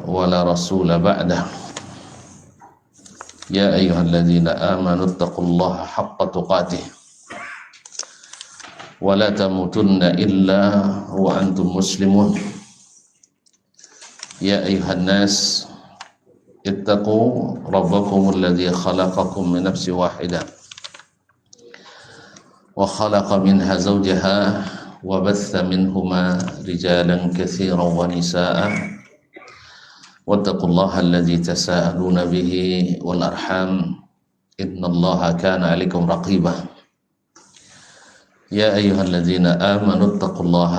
ولا رسول بعده يا أيها الذين آمنوا اتقوا الله حق تقاته ولا تموتن إلا وأنتم مسلمون يا أيها الناس اتقوا ربكم الذي خلقكم من نفس واحدة وخلق منها زوجها وبث منهما رجالا كثيرا ونساء واتقوا الله الذي تساءلون به والأرحام إن الله كان عليكم رقيبا يا أيها الذين آمنوا اتقوا الله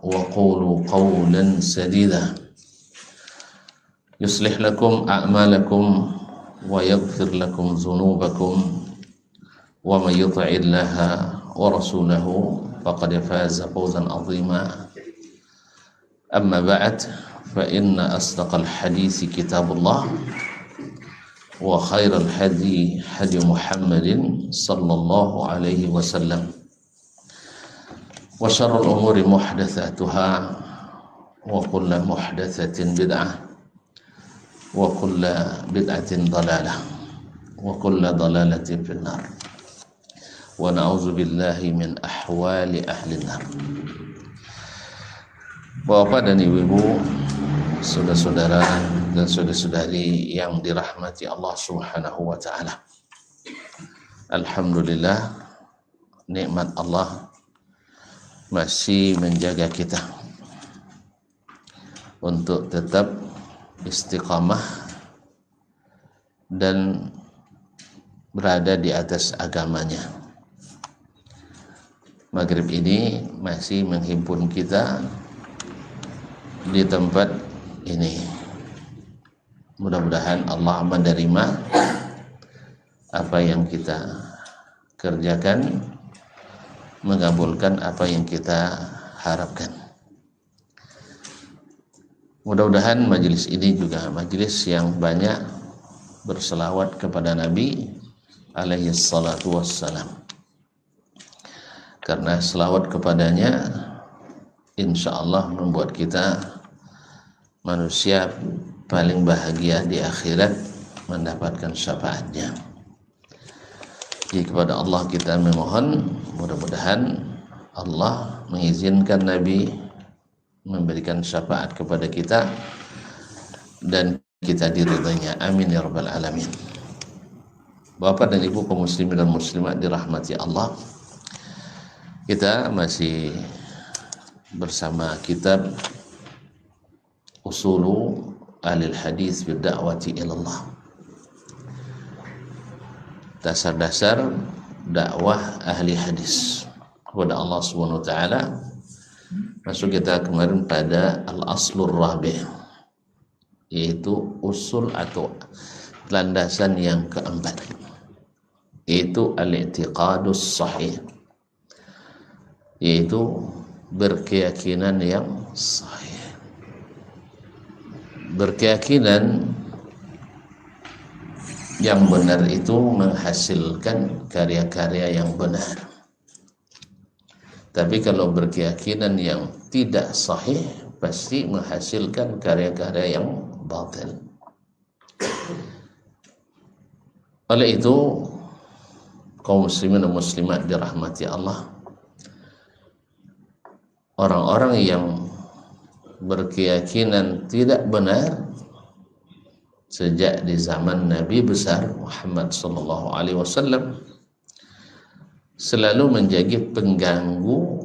وقولوا قولا سديدا يصلح لكم أعمالكم ويغفر لكم ذنوبكم ومن يطع الله ورسوله فقد فاز فوزا عظيما أما بعد فإن أصدق الحديث كتاب الله وخير الهدي هدي محمد صلى الله عليه وسلم وشر الأمور محدثاتها وكل محدثة بدعة وكل بدعة ضلالة وكل ضلالة في النار ونعوذ بالله من أحوال أهل النار. Bapak dan ibu-ibu, saudara-saudara dan saudari-saudari yang dirahmati Allah Subhanahu wa taala. Alhamdulillah, nikmat Allah masih menjaga kita untuk tetap istiqamah dan berada di atas agamanya. Maghrib ini masih menghimpun kita di tempat ini. Mudah-mudahan Allah menerima apa yang kita kerjakan, mengabulkan apa yang kita harapkan. Mudah-mudahan majelis ini juga majelis yang banyak berselawat kepada Nabi alaihi salatu wassalam, karena selawat kepadanya insyaallah membuat kita manusia paling bahagia di akhirat, mendapatkan syafaatnya. Jadi kepada Allah kita memohon, mudah-mudahan Allah mengizinkan Nabi memberikan syafaat kepada kita dan kita diridhoinya. Amin ya rabbal alamin. Bapak dan ibu kaum muslimin dan muslimat dirahmati Allah, kita masih bersama kitab Usulu Ahlil Hadis Bidda'wati Ilallah, dasar-dasar dakwah ahli hadis kepada Allah Subhanahu wa taala. Masuk kita kemarin pada al-aslur rabi', yaitu usul atau landasan yang keempat, yaitu al-i'tiqadus sahih, yaitu berkeyakinan yang sahih. Berkeyakinan yang benar itu menghasilkan karya-karya yang benar. Tapi kalau berkeyakinan yang tidak sahih, pasti menghasilkan karya-karya yang batil. Oleh itu, kaum muslimin dan muslimat dirahmati Allah, orang-orang yang berkeyakinan tidak benar sejak di zaman Nabi besar Muhammad sallallahu alaihi wasallam selalu menjadi pengganggu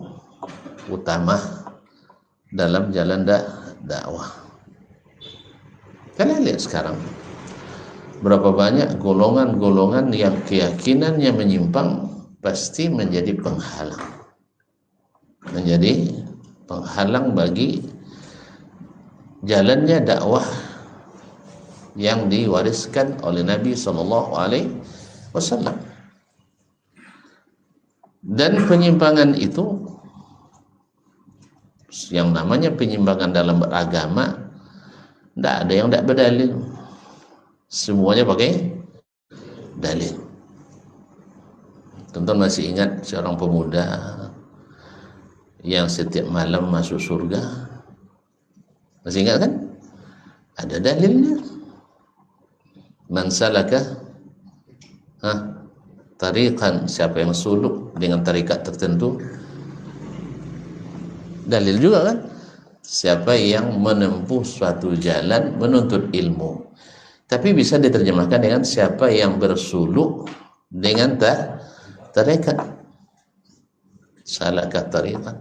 utama dalam jalan dakwah. Kalian lihat sekarang berapa banyak golongan-golongan yang keyakinannya menyimpang, pasti menjadi penghalang bagi jalannya dakwah yang diwariskan oleh Nabi sallallahu alaihi wasallam. Dan penyimpangan itu, yang namanya penyimpangan dalam beragama, tidak ada yang tidak berdalil, semuanya pakai dalil. Tonton masih ingat seorang pemuda yang setiap malam masuk surga? Masih ingat kan? Ada dalilnya. Man salaka tariqan, siapa yang suluk dengan tarikat tertentu, dalil juga kan, siapa yang menempuh suatu jalan menuntut ilmu. Tapi bisa diterjemahkan dengan siapa yang bersuluk dengan tarikat, salaka tariqan,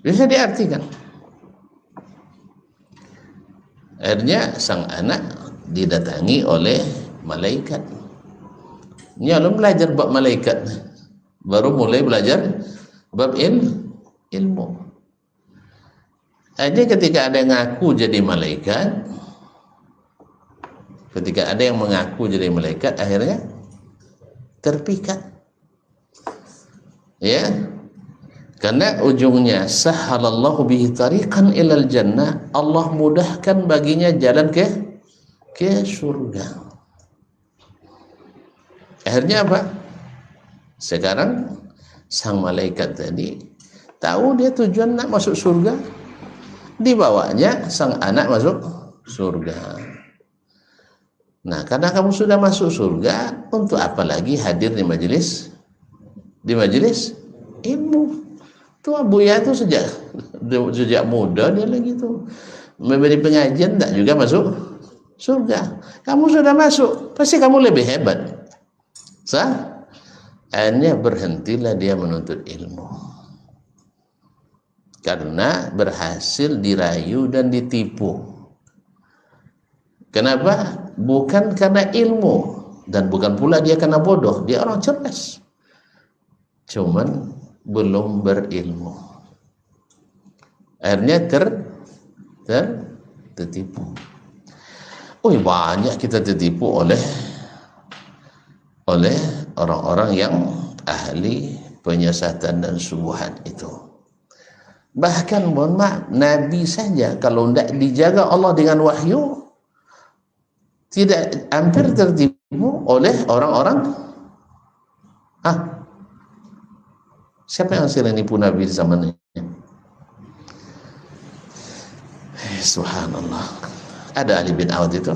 bisa diartikan. Akhirnya sang anak didatangi oleh malaikat. Ini belum belajar bab malaikat, baru mulai belajar bab ilmu. Jadi ketika ada yang ngaku jadi malaikat, ketika ada yang mengaku jadi malaikat, akhirnya terpikat, ya. Karena ujungnya sahalallahu bihi tariqan ilal jannah, Allah mudahkan baginya jalan ke surga. Akhirnya apa? Sekarang sang malaikat tadi tahu dia tujuan nak masuk surga, dibawanya sang anak masuk surga. Nah, karena kamu sudah masuk surga, untuk apa lagi hadir di majelis ilmu? Tuh Buya tuh sejak muda dia lagi tuh memberi pengajian, tak juga masuk surga. Kamu sudah masuk, pasti kamu lebih hebat. Akhirnya berhentilah dia menuntut ilmu, karena berhasil dirayu dan ditipu. Kenapa? Bukan karena ilmu, dan bukan pula dia karena bodoh, dia orang cerdas, cuman belum berilmu. Akhirnya tertipu. Banyak kita tertipu oleh orang-orang yang ahli penyesatan dan syubhat itu. Bahkan mohon maaf, Nabi saja kalau tidak dijaga Allah dengan wahyu, tidak hampir tertipu oleh orang-orang. Siapa yang sering nipu Nabi di zaman ini? Subhanallah. Ada ahli bid'ah itu?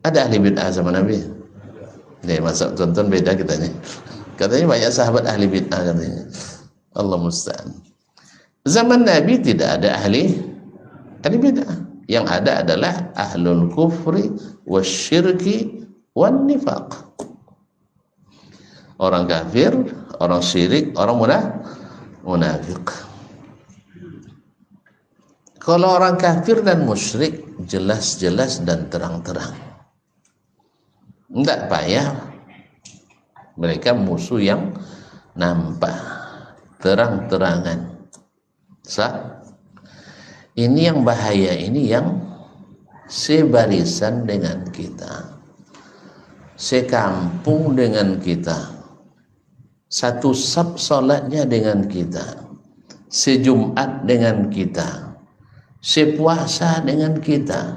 Ada ahli bid'ah zaman Nabi? Nih, masa tonton beda katanya. Katanya banyak sahabat ahli bid'ah katanya. Allah musta'an. Zaman Nabi tidak ada ahli bid'ah. Yang ada adalah ahlul kufri wasyirki wan nifaq. Orang kafir, orang syirik, orang munafik. Kalau orang kafir dan musyrik jelas-jelas dan terang-terang, tidak payah, mereka musuh yang nampak terang-terangan. Ini yang bahaya, ini yang sebarisan dengan kita, sekampung dengan kita, satu sab salatnya dengan kita, sejumat dengan kita, sepuasa dengan kita,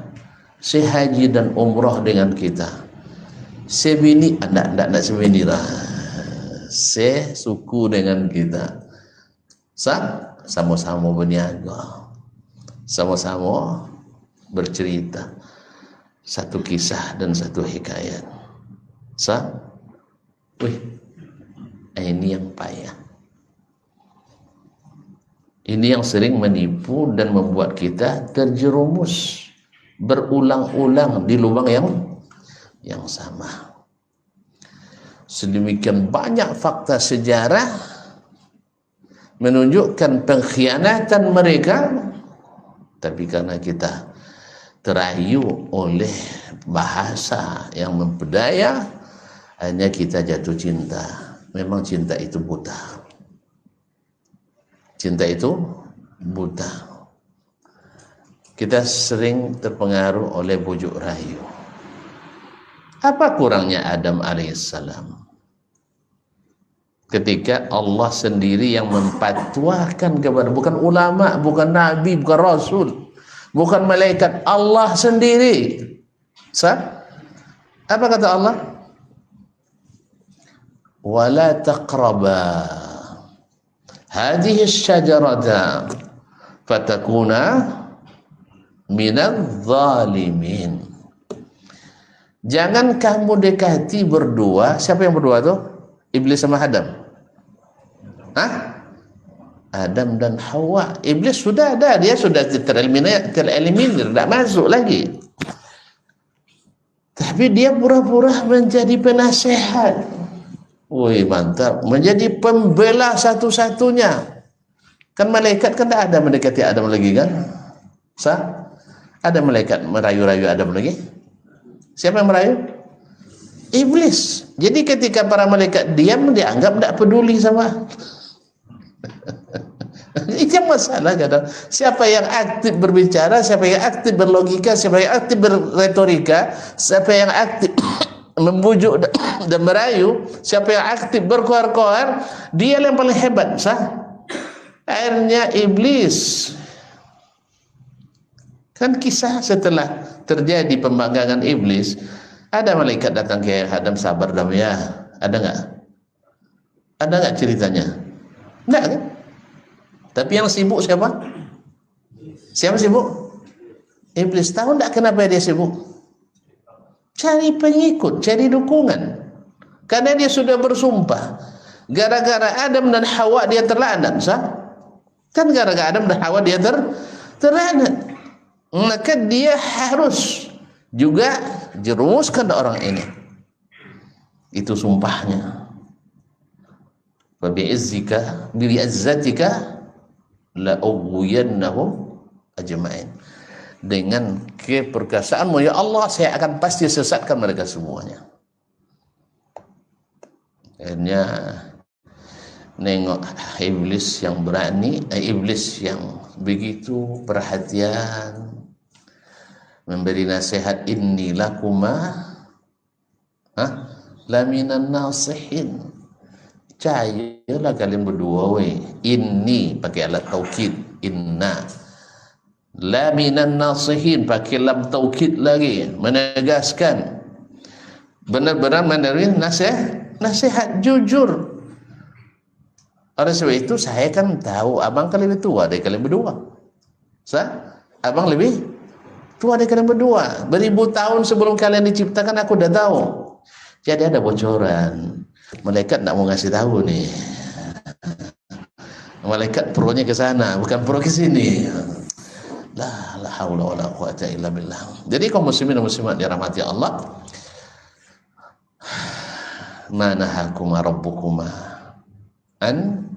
sehaji dan umrah dengan kita, sebini nak sebini lah, sesuku dengan kita, sama-sama berniaga, sama-sama bercerita satu kisah dan satu hikayat. Ini yang payah. Ini yang sering menipu dan membuat kita terjerumus berulang-ulang di lubang yang sama. Sedemikian banyak fakta sejarah menunjukkan pengkhianatan mereka, tapi karena kita terayu oleh bahasa yang mempedaya, hanya kita jatuh cinta. Memang cinta itu buta. Cinta itu buta. Kita sering terpengaruh oleh bujuk rayu. Apa kurangnya Adam alaihissalam ketika Allah sendiri yang mempatwakan kepada, bukan ulama, bukan nabi, bukan rasul, bukan malaikat, Allah sendiri. Apa kata Allah? Wala taqraba hadhihi asy-syajarata fatakuna minadz zalimin. Jangan kamu dekati berdua. Siapa yang berdua tuh? Iblis sama Adam. Hah? Adam dan Hawa. Iblis sudah ada, dia sudah tereliminir, tidak masuk lagi. Tapi dia pura-pura menjadi penasehat. Wih, mantap. Menjadi pembela satu-satunya. Kan malaikat kan tidak ada mendekati Adam lagi kan? Sah? Ada malaikat merayu-rayu Adam lagi? Siapa yang merayu? Iblis. Jadi ketika para malaikat diam, dianggap tidak peduli sama. Itu yang masalah kadang. Siapa yang aktif berbicara, siapa yang aktif berlogika, siapa yang aktif berretorika, siapa yang aktif membujuk dan merayu, siapa yang aktif berkoar-koar, dia yang paling hebat, sah? Akhirnya iblis. Kan kisah setelah terjadi pembangkangan iblis, ada malaikat datang ke Adam, sabar dam ya. Ada nggak? Ada nggak ceritanya? Enggak kan? Tapi yang sibuk siapa? Siapa sibuk? Iblis. Tahu enggak kenapa dia sibuk? Cari pengikut, cari dukungan. Karena dia sudah bersumpah, gara-gara Adam dan Hawa dia terlaknat, sah? Kan gara-gara Adam dan Hawa dia terlaknat. Maka dia harus juga jerumuskan orang ini. Itu sumpahnya. Wa bi'izzika bi'izzatika la ughwiyannahum ajma'in. Dengan keperkasaanmu ya Allah, saya akan pasti sesatkan mereka semuanya. Akhirnya nengok iblis yang berani, iblis yang begitu perhatian, memberi nasihat, inni lakuma laminan nasihin. Cahayalah kalian berdua, we. Inni pakai alat taukid, inna. Laminan nasihin pakai lam taukid lagi, menegaskan. Benar-benar menerima nasihat jujur. Oleh sebab itu saya kan tahu abang kan lebih tua dari kalian berdua. Abang lebih tua dari kalian berdua. Beribu tahun sebelum kalian diciptakan aku udah tahu. Jadi ada bocoran. Malaikat tidak mau ngasih tahu nih. Malaikat pro-nya ke sana, bukan pro ke sini. La haula wala quwata illa billah. Jadi kaum muslimin dan muslimat dirahmati Allah. Ma nahakuma rabbukuma an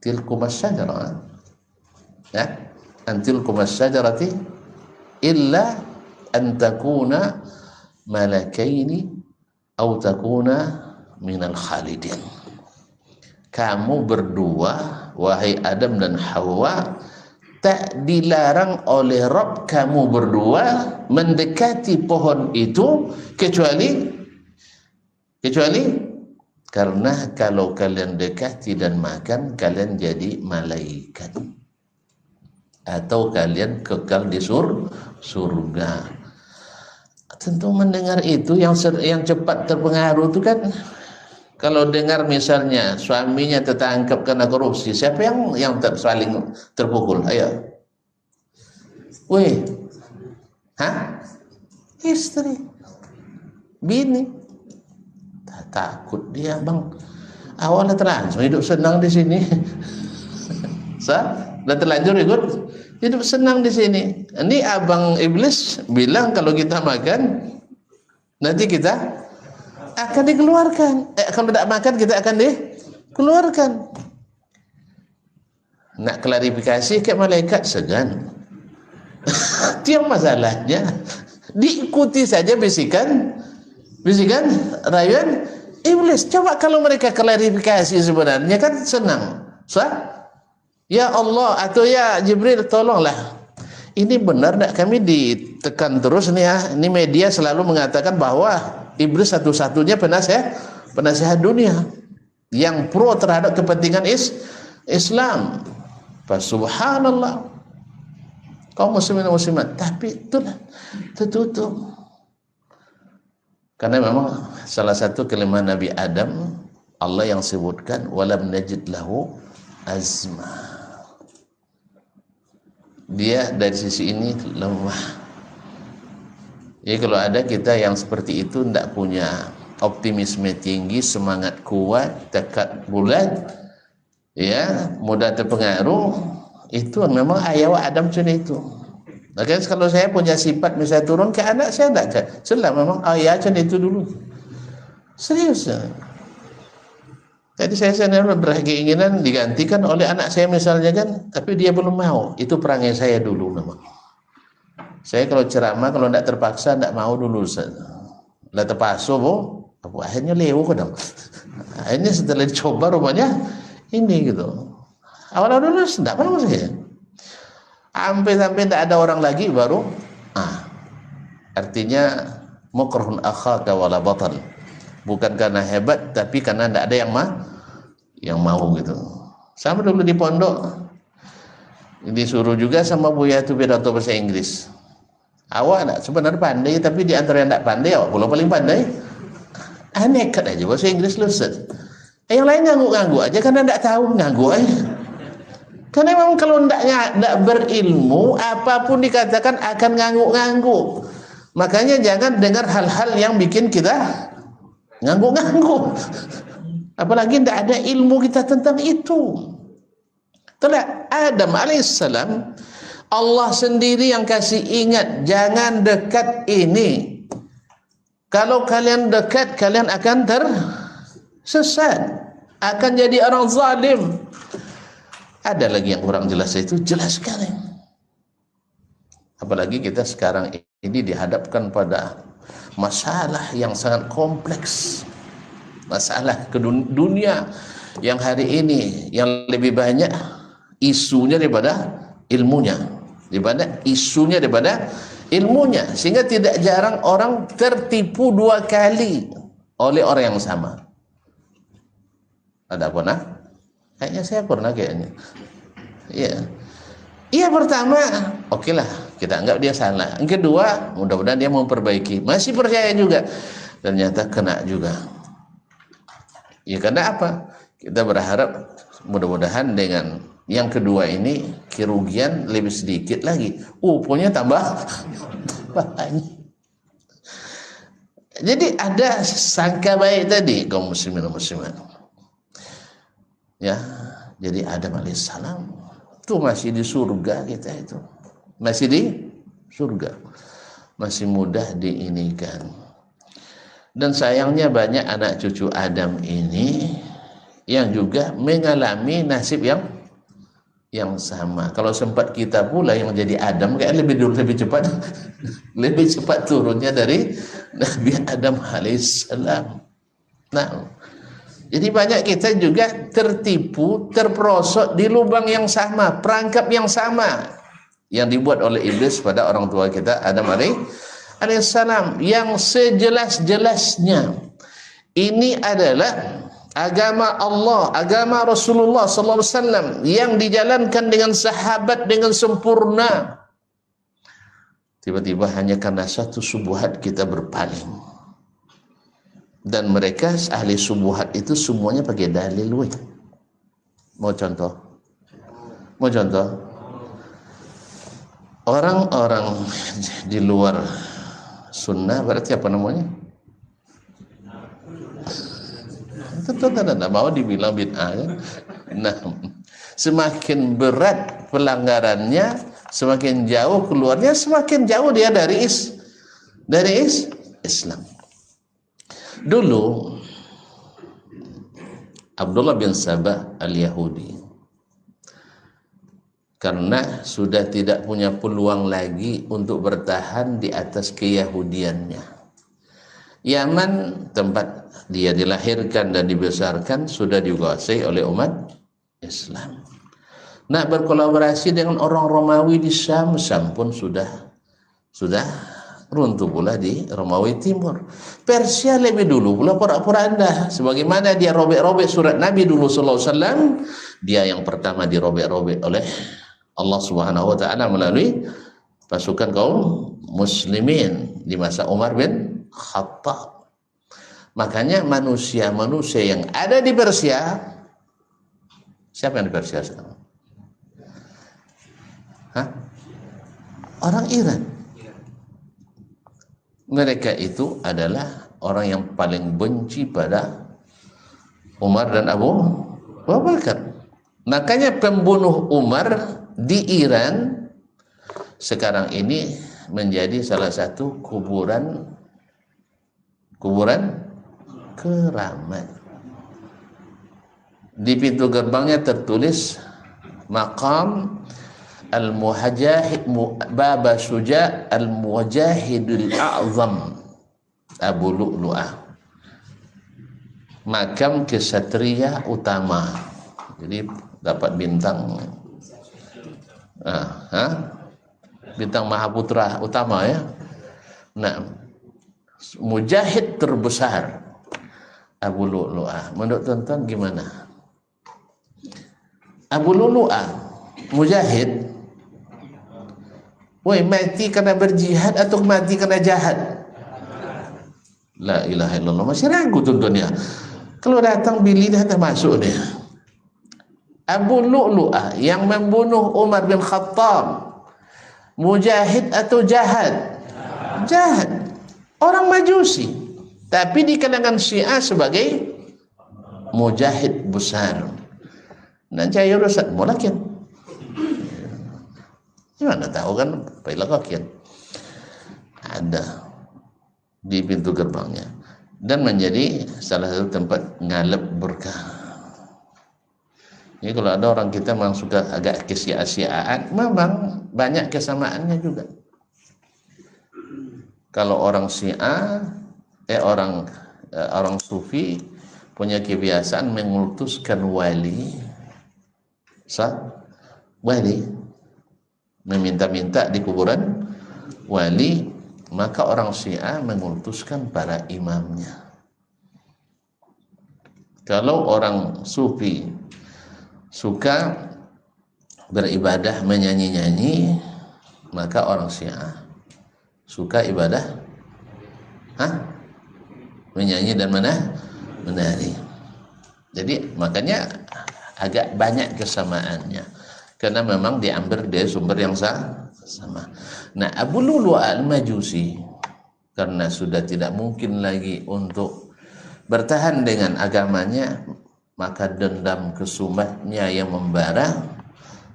tilkuma syajarah. Ya, an tilkuma syajarati illa an takuna malakaini atau takuna minal khalidin. Kamu berdua, wahai Adam dan Hawa, tak dilarang oleh Rabb kamu berdua mendekati pohon itu kecuali karena kalau kalian dekati dan makan, kalian jadi malaikat atau kalian kekal di surga. Tentu mendengar itu yang cepat terpengaruh itu kan, kalau dengar misalnya suaminya tertangkap karena korupsi, siapa yang saling terpukul? Ayo. Weh. Istri. Bini. Takut dia, bang. Awalnya terlanjur hidup senang di sini. Udah terlanjur hidup senang di sini. Ini abang iblis bilang kalau kita makan nanti kita akan dikeluarkan. Kalau tidak makan kita akan dikeluarkan. Nak klarifikasi ke malaikat segan. Itu masalahnya. Diikuti saja bisikan rayuan iblis. Coba kalau mereka klarifikasi sebenarnya kan senang. Ya Allah atau ya Jibril tolonglah. Ini benar tidak kami ditekan terus nih ya. Ini media selalu mengatakan bahwa iblis satu-satunya penasehat dunia yang pro terhadap kepentingan Islam. Subhanallah. Kaum muslimin dan muslimat, tapi itulah tertutup. Karena memang salah satu kelemahan Nabi Adam, Allah yang sebutkan walam najid lahu azma. dia dari sisi ini lemah. Jadi kalau ada kita yang seperti itu, tidak punya optimisme tinggi, semangat kuat, tekad bulat, ya, mudah terpengaruh, itu memang ayah Adam macam itu. Makanya kalau saya punya sifat misalnya turun ke anak saya, tidak celah, memang ayah macam itu dulu. Serius. Jadi saya sendiri berkeinginan digantikan oleh anak saya misalnya kan, tapi dia belum mau. Itu perangai saya dulu memang. Saya kalau ceramah, kalau tidak terpaksa, tidak mau dulu. Tidak terpaksa, akhirnya lewo kadang. Akhirnya setelah dicoba rupanya ini gitu. Awal-awal dulu tidak mau saya. Sampai tidak ada orang lagi baru. Artinya mukrahun akhaka wala batal. Bukan karena hebat, tapi karena tidak ada yang mau gitu. Sama dulu di pondok, disuruh juga sama Buya itu pidato bahasa Inggris. Awak nak sebenarnya pandai, tapi di antara yang tidak pandai, awak pula paling pandai. Nekat aja bahasa Inggris lusat. Yang lain ngangguk-ngangguk aja karena tidak tahu, ngangguk aja. Karena memang kalau tidak berilmu, apapun dikatakan akan ngangguk-ngangguk. Makanya jangan dengar hal-hal yang bikin kita ngangguk-ngangguk, apalagi tidak ada ilmu kita tentang itu. Telah Adam alaihissalam, Allah sendiri yang kasih ingat, jangan dekat ini. Kalau kalian dekat, kalian akan tersesat, akan jadi orang zalim. Ada lagi yang kurang jelas, itu jelas sekali. Apalagi kita sekarang ini dihadapkan pada masalah yang sangat kompleks, masalah ke dunia yang hari ini yang lebih banyak isunya daripada ilmunya, sehingga tidak jarang orang tertipu dua kali oleh orang yang sama. Ada pernah? Kayaknya saya pernah kayaknya. Iya pertama, oke lah, kita anggap dia salah. Yang kedua, mudah-mudahan dia memperbaiki. Masih percaya juga, ternyata kena juga. Ya karena apa? Kita berharap mudah-mudahan dengan yang kedua ini kerugian lebih sedikit lagi. Punya tambah banyak. Jadi ada sangka baik tadi kaum muslimin dan muslimat. Ya, jadi Adam alaihissalam itu masih di surga, kita itu masih di surga, masih mudah diinikan. Dan sayangnya banyak anak cucu Adam ini yang juga mengalami nasib yang sama. Kalau sempat kita pula yang jadi Adam, kayak lebih cepat lebih cepat turunnya dari Nabi Adam alaihissalam. Nah, jadi banyak kita juga tertipu, terperosok di lubang yang sama, perangkap yang sama yang dibuat oleh iblis pada orang tua kita Adam alaihissalam, yang sejelas-jelasnya ini adalah agama Allah, agama Rasulullah sallallahu alaihi wasallam yang dijalankan dengan sahabat dengan sempurna. Tiba-tiba hanya karena satu subuhat kita berpaling. Dan mereka ahli subuhat itu semuanya pakai dalil. Mau contoh? Orang-orang di luar sunnah berarti apa namanya? Tentu tidak mau dibilang bid'ah kan? Nah, semakin berat pelanggarannya, semakin jauh keluarnya, semakin jauh dia dari Islam. Dulu Abdullah bin Sabah al-Yahudi, karena sudah tidak punya peluang lagi untuk bertahan di atas keyahudiannya. Yaman, tempat dia dilahirkan dan dibesarkan, sudah dikuasai oleh umat Islam. Nah, berkolaborasi dengan orang Romawi di Syam pun sudah runtuh pula di Romawi Timur. Persia lebih dulu pula porak-poranda, sebagaimana dia robek-robek surat Nabi dulu sallallahu alaihi wasallam, dia yang pertama dirobek-robek oleh Allah Subhanahu wa taala melalui pasukan kaum muslimin di masa Umar bin Khattab. Makanya manusia-manusia yang ada di Persia, siapa yang di Persia sekarang? Orang Iran. Mereka itu adalah orang yang paling benci pada Umar dan Abu Bakar. Makanya pembunuh Umar di Iran sekarang ini menjadi salah satu kuburan keramat. Di pintu gerbangnya tertulis maqam al-muhajahid baba suja al-mujahidul a'zam Abu Lu'lu'ah, makam kesatria utama. Jadi dapat bintang bintang Mahaputra utama ya. Nah, mujahid terbesar Abu Lu'lu'ah. Menurut tuan-tuan gimana? Abu Lu'lu'ah mujahid, woi, mati karena berjihad atau mati karena jahat? La ilaha illallah. Masih ragu tuan-tuan ya. Kalau datang Billy dah masuk dia. Abu Lu'lu'ah yang membunuh Umar bin Khattab, mujahid atau jahat? Jahat. Orang Majusi, tapi di kalangan Syiah sebagai mujahid besar. Nah, saya urusan mulakin. Gimana tahu kan? Pailakokin ada di pintu gerbangnya dan menjadi salah satu tempat ngalap berkah. Ini kalau ada orang kita memang suka agak kesia-siaan, memang banyak kesamaannya juga. Kalau orang Syiah, orang Sufi punya kebiasaan mengutuskan wali, meminta-minta di kuburan wali, maka orang Syiah mengutuskan para imamnya. Kalau orang Sufi suka beribadah menyanyi-nyanyi, maka orang Syiah suka ibadah menyanyi dan menari. Jadi makanya agak banyak kesamaannya karena memang diambil dari sumber yang sama. Nah, Abu Lu'lu'ah al-Majusi karena sudah tidak mungkin lagi untuk bertahan dengan agamanya, maka dendam kesumatnya yang membara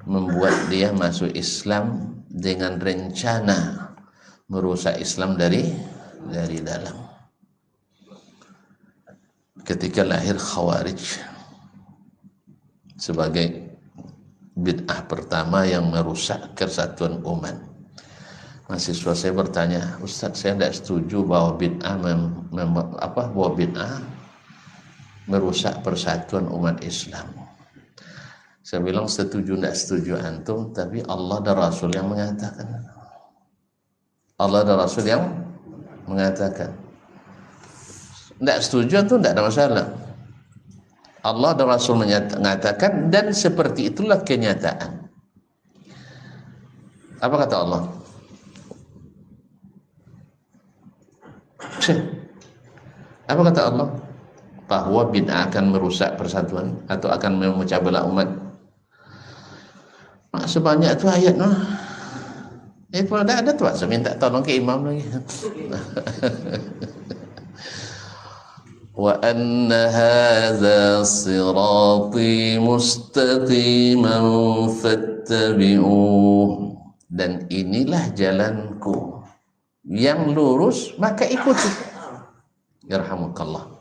membuat dia masuk Islam dengan rencana merusak Islam dari dalam. Ketika lahir Khawarij sebagai bid'ah pertama yang merusak kesatuan umat. Mahasiswa saya bertanya, Ustaz, saya tidak setuju bahwa bid'ah merusak persatuan umat Islam. Saya bilang setuju tidak setuju antum, tapi Allah dan Rasul yang mengatakan. Allah dan Rasul yang mengatakan. Tidak setuju antum tidak ada masalah. Allah dan Rasul mengatakan dan seperti itulah kenyataan. Apa kata Allah? Apa kata Allah? Bahwa bid'ah akan merusak persatuan atau akan memecah belah umat. Sebanyak itu ayat noh. Kalau tidak ada tuh, saya minta tolong ke imam lagi. Wa anna hadza sirati mustaqiman fattabi'uh, dan inilah jalanku yang lurus maka ikuti. Yarhamukallah.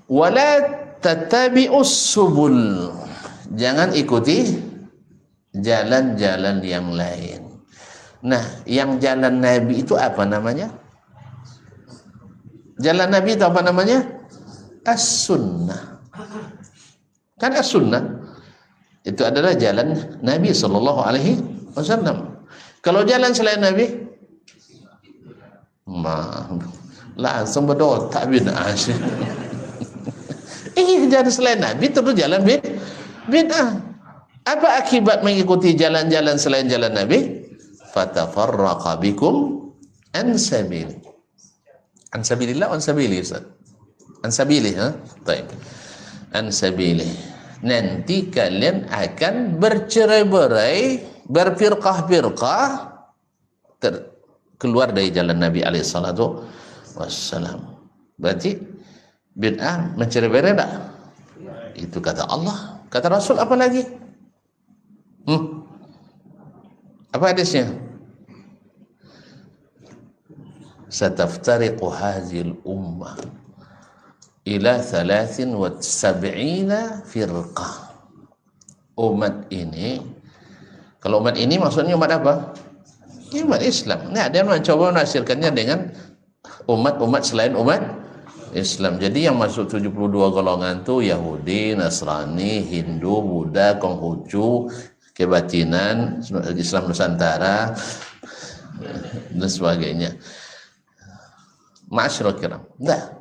Wala tattabi'us subul, jangan ikuti jalan-jalan yang lain. Nah, yang jalan Nabi itu apa namanya? Jalan Nabi itu apa namanya? As-sunnah. Kan as-sunnah itu adalah jalan Nabi SAW. Kalau jalan selain Nabi, langsung berdoa tak bid'ah. Jalan selain Nabi terus jalan bid'ah. Apa akibat mengikuti jalan-jalan selain jalan Nabi? Fatafarraqa bikum an sabili. An sabilillah, an sabili, Ustaz. An sabili, Baik. An sabili. Nanti kalian akan bercerai-berai, berfirqah-firqah keluar dari jalan Nabi alaihi salatu wassalam. Berarti bid'ah mencari-berai tak? Itu kata Allah. Kata Rasul apa lagi? Apa hadisnya? Sataftariqu hadhil ummah ila 73 firqah. Umat ini, kalau umat ini maksudnya umat apa? Umat Islam. Nah, ada yang mencoba menafsirkannya dengan umat-umat selain umat Islam. Jadi yang masuk 72 golongan itu Yahudi, Nasrani, Hindu, Buddha, Konghucu, Kebatinan, Islam Nusantara dan sebagainya. Ma'asyiral kiram. Nah,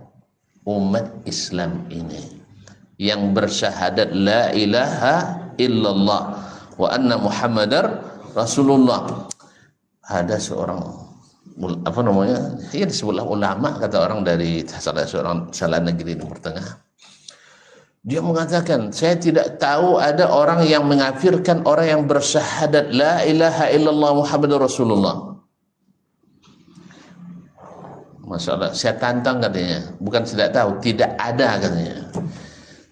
umat Islam ini yang bersyahadat la ilaha illallah wa anna Muhammadar Rasulullah. Ada seorang apa namanya? Ya disebutlah ulama, kata orang dari salah negeri Timur Tengah. Dia mengatakan, saya tidak tahu ada orang yang mengafirkan orang yang bersyahadat la ilaha illallah Muhammadur Rasulullah. Masya Allah, saya tantang katanya. Bukan tidak tahu, tidak ada katanya.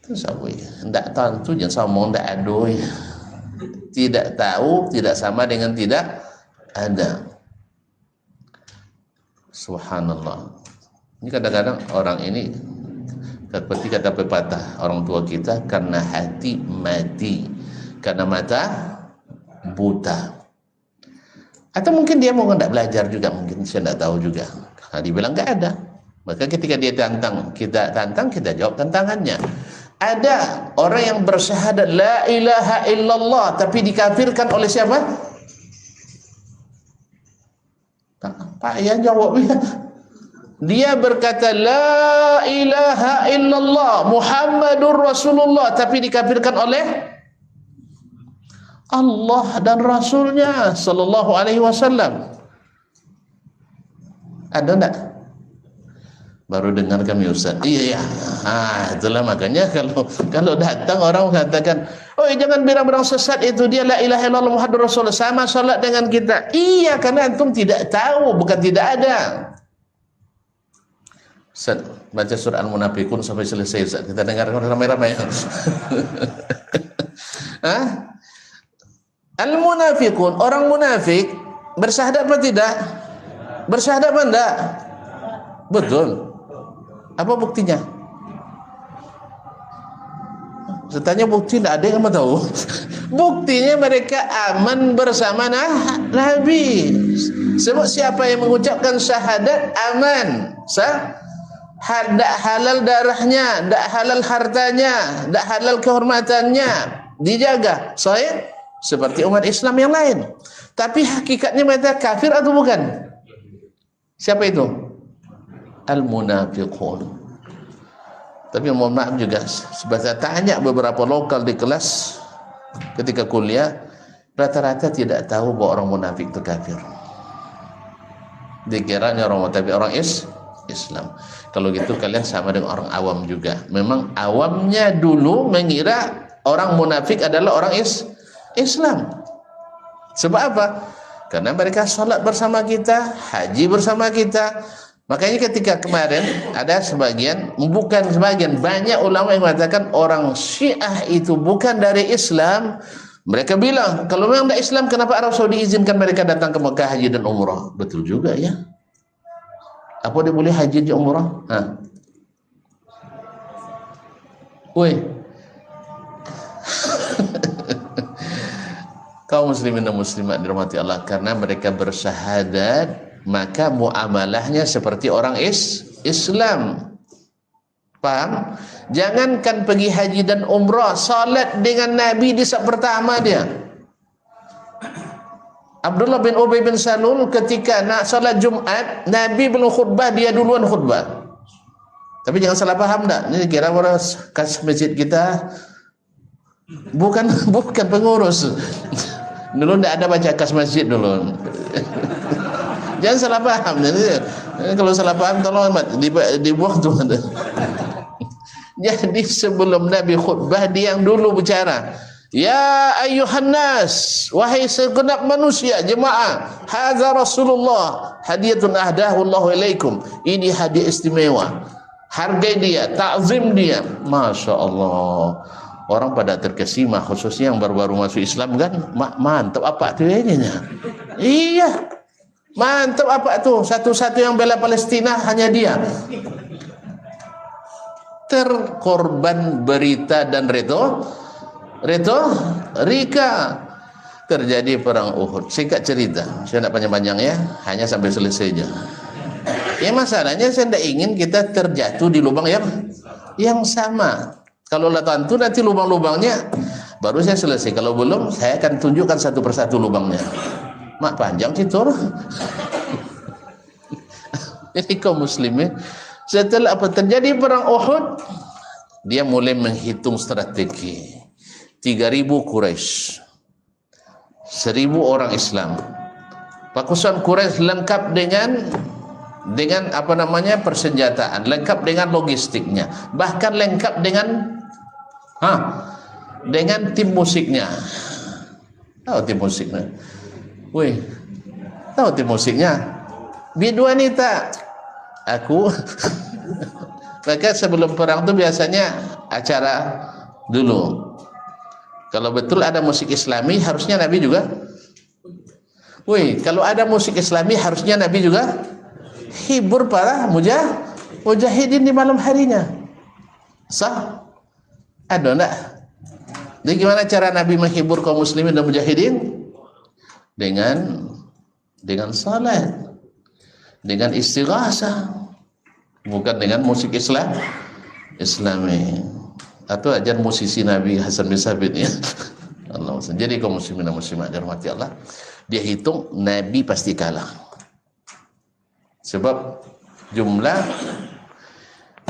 Terus apa ya? Tidak tahu itu jangan sama tidak ada. Tidak tahu tidak sama dengan tidak ada. Subhanallah. Ini kadang-kadang orang ini seperti kata pepatah orang tua kita, karena hati mati, karena mata buta. Atau mungkin dia mau tidak belajar juga, mungkin saya tidak tahu juga. Nah, dibilang nggak ada. Maka ketika dia tantang, kita jawab tantangannya. Ada orang yang bersyahadat la ilaha illallah tapi dikafirkan oleh siapa? Pak ya jawab ya. Dia berkata la ilaha illallah Muhammadur Rasulullah tapi dikafirkan oleh Allah dan Rasulnya sallallahu alaihi wasallam. Ada enggak? Baru dengar kami Ustaz. Iya ya. Itulah makanya kalau datang orang mengatakan, "Oh, jangan bilang-bilang sesat itu, dia la ilaha illallah Muhammadur Rasulullah sama salat dengan kita." Iya, karena antum tidak tahu, bukan tidak ada. Ustaz, baca surah Al-Munafiqun sampai selesai Ustaz. Kita dengarkan ramai-ramai. Al-Munafiqun, orang munafik bersyahadat apa tidak? Bersyahadat apa enggak? Betul. Apa buktinya? Saya tanya bukti, tidak ada yang mau tahu. Buktinya mereka aman bersama Nabi. Sebab siapa yang mengucapkan syahadat aman. Tak halal darahnya, tak halal hartanya, tak halal kehormatannya, dijaga. Saya seperti umat Islam yang lain. Tapi hakikatnya mereka kafir atau bukan? Siapa itu? Al-Munafiqun. Tapi mohon maaf juga, saya tanya beberapa lokal di kelas ketika kuliah, rata-rata tidak tahu bahwa orang munafik itu kafir. Dikiranya orang munafik orang Islam. Kalau gitu kalian sama dengan orang awam juga. Memang awamnya dulu mengira orang munafik adalah orang Islam. Sebab apa? Karena mereka sholat bersama kita, haji bersama kita. Makanya ketika kemarin ada banyak ulama yang mengatakan orang Syiah itu bukan dari Islam. Mereka bilang, kalau memang tidak Islam, kenapa Arab Saudi izinkan mereka datang ke Mekah haji dan umrah? Betul juga ya. Apa dia boleh haji dan umrah? Woi. Kaum muslimin dan muslimat dirahmati Allah, karena mereka bersyahadat, maka muamalahnya seperti orang Islam. Paham? Jangankan pergi haji dan umrah, salat dengan Nabi di saat pertama dia. Abdullah bin Ubay bin Salul ketika nak salat Jumat, Nabi belum khutbah, dia duluan khutbah. Tapi jangan salah paham dah. Ini kira orang kas masjid kita bukan pengurus. Dulu tidak ada baca kas masjid dulu. Jangan salah paham. Kalau salah paham tolong dibuang tuh. Jadi sebelum Nabi khutbah dia yang dulu bicara. Ya ayuhan nas, wahai segenap manusia, jemaah, hadza Rasulullah, hadiyatun ahdahu Allah ilaikum. Ini hadiah istimewa. Hargai dia, takzim dia. Masya Allah. Orang pada terkesima, khususnya yang baru-baru masuk Islam kan, mantap apa tuh ini? Iya, mantap apa tuh? Satu-satu yang bela Palestina hanya dia. Terkorban berita dan retorika. Terjadi perang Uhud. Singkat cerita, saya tidak panjang-panjang ya, hanya sampai selesai aja. Ya masalahnya saya tidak ingin kita terjatuh di lubang yang sama. Kalau lah tentu nanti lubang-lubangnya baru saya selesai. Kalau belum, saya akan tunjukkan satu persatu lubangnya. Mak panjang situ. Jadi kaum muslimin, setelah apa terjadi perang Uhud, dia mulai menghitung strategi. 3.000 Quraisy, 1.000 orang Islam. Pasukan Quraisy lengkap dengan apa namanya persenjataan, lengkap dengan logistiknya, bahkan lengkap dengan tim musiknya. Tahu tim musiknya? Wih, tahu tim musiknya? Bidu wanita. Aku. Maka sebelum perang itu biasanya acara dulu. Kalau betul ada musik Islami, harusnya Nabi juga. Wih, kalau ada musik Islami, harusnya Nabi juga hibur para mujahidin di malam harinya. Sah? Ada enggak? Jadi gimana cara Nabi menghibur kaum muslimin dan mujahidin? Dengan salat, dengan istighasah, bukan dengan musik Islami. Atau ajar musisi Nabi Hasan bin Sabit ya. Allah. Jadi kaum muslimin dan muslimat dirahmati Allah, dia hitung Nabi pasti kalah. Sebab jumlah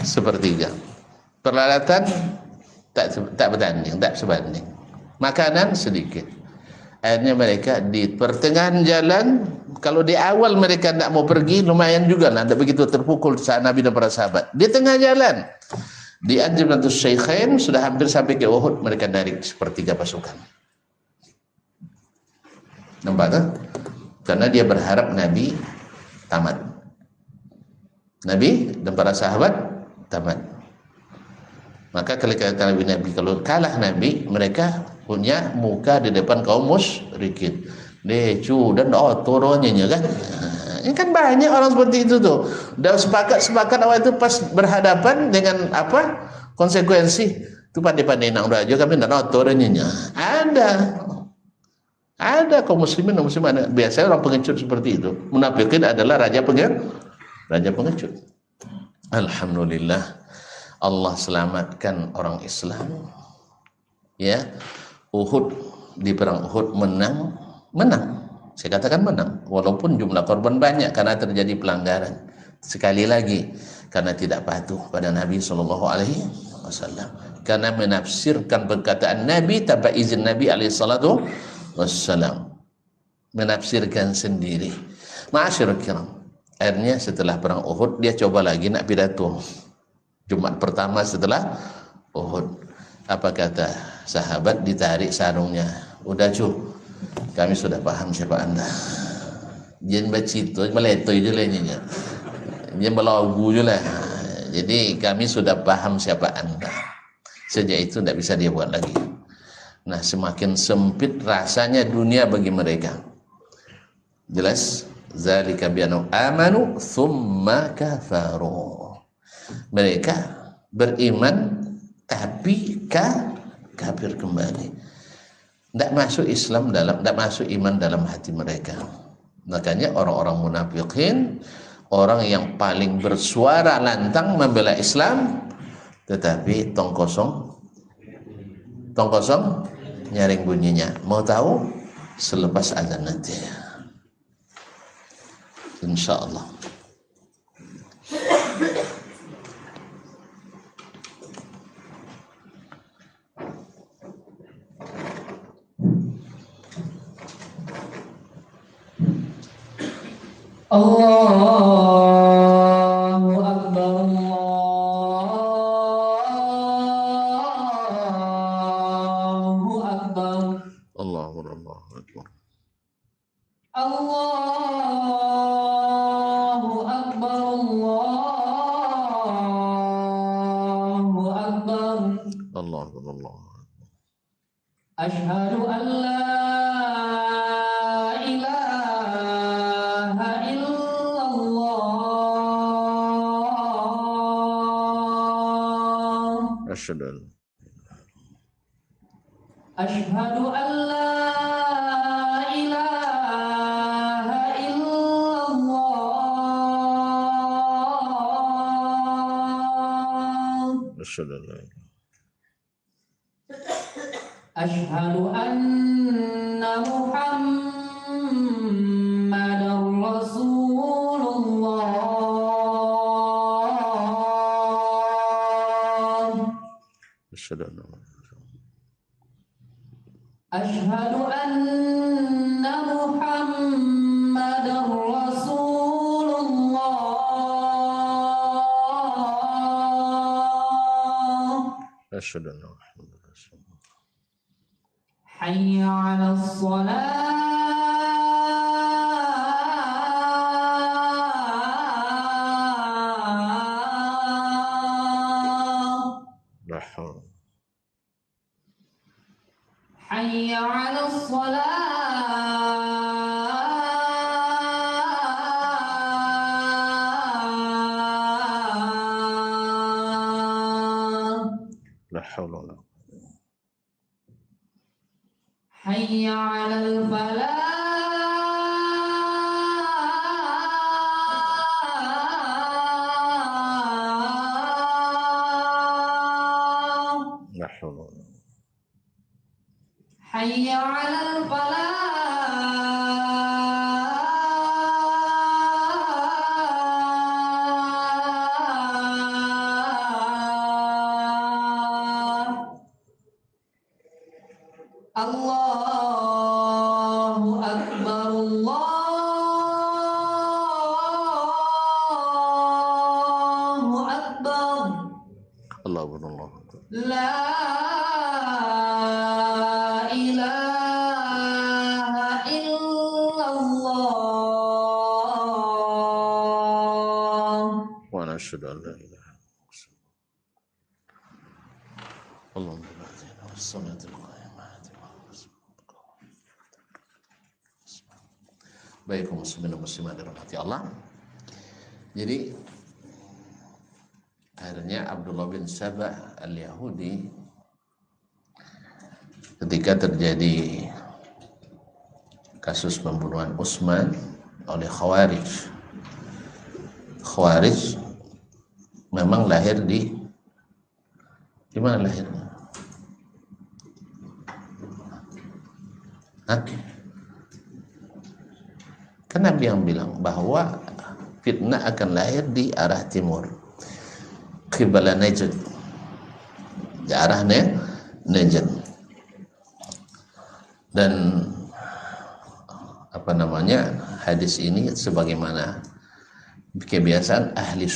sepertiga. Peralatan tak berbanding, tak sebanding. Makanan sedikit. Akhirnya mereka di pertengahan jalan, kalau di awal mereka tak mau pergi, lumayan juga lah, tak begitu terpukul saat Nabi dan para sahabat. Di tengah jalan, di Anjamatus Syaikhain sudah hampir sampai ke Uhud, mereka narik sepertiga pasukan. Nampak tak? Karena dia berharap Nabi tamat. Nabi dan para sahabat tamat. Maka ketika Nabi kalau kalah Nabi, mereka punya muka di depan kaum musyrikin. Decu dan turunnya kan. Ini kan banyak orang seperti itu tuh. Dan sepakat awal itu pas berhadapan dengan apa? Konsekuensi. Itu pandai-pandai nak raja kami nak turunnya. Ada kaum muslimin dan muslimat. Biasanya orang pengecut seperti itu. Munafikin adalah raja pengecut. Alhamdulillah, Allah selamatkan orang Islam. Ya, Uhud, di perang Uhud menang. Saya katakan menang, walaupun jumlah korban banyak karena terjadi pelanggaran. Sekali lagi, karena tidak patuh pada Nabi Shallallahu Alaihi Wasallam, karena menafsirkan perkataan Nabi tanpa izin Nabi Alaihi Wasallam, menafsirkan sendiri. Ma'asyiral kiram, akhirnya setelah perang Uhud dia coba lagi nak pidato Jumat pertama setelah Uhud. Apa kata sahabat? Ditarik sarungnya. Udah kami sudah paham siapa anda. Jangan baca itu, meletoi je lah ini. Jangan berlagu je lah. Jadi kami sudah paham siapa anda. Sejak itu tidak bisa dia buat lagi. Nah, semakin sempit rasanya dunia bagi mereka. Jelas? Zalika bi'annahum amanu thumma kafaru. Mereka beriman tapi kafir kembali. Tidak masuk iman dalam hati mereka. Makanya orang-orang munafikin, orang yang paling bersuara lantang membela Islam, tetapi tong kosong nyaring bunyinya. Mau tahu? Selepas azan nanti, insyaallah. Allahu Akbar, Allahu Akbar. Allahu Akbar. Allahu Akbar. Allahu Akbar. Allahu Akbar. Asyhadu an la ilaha illallah. Asyhadu an Asyhadu an la ilaha illallah. asyhadu an la ilaha Asyhadu anna Muhammadar Rasulullah. asyhadu an Asyhadu anna Muhammadar Rasulullah. asyhadu anna Muhammadar Rasulullah. Hayya 'alas shalah. La haula Hayya 'alas shalah. la haula wala Hayya 'alal falah. la haula wala Hayya 'alal falah. Allahu Akbar. Allahu Akbar. Allahu Akbar. La ilaha illallah. Wa nashhadu an la ilaha illallah. Allahumma barik was-salatul qiyamah. Baik kaum muslimin dan muslimat dirahmati Allah. Jadi akhirnya Abdullah bin Sabah al-Yahudi ketika terjadi kasus pembunuhan Utsman oleh Khawarij. Khawarij memang lahir di mana lahirnya? Kan Nabi yang bilang bahwa fitnah akan lahir di arah timur, qibla Najd, di arah Najd. Dan hadis ini sebagaimana kebiasaan ahli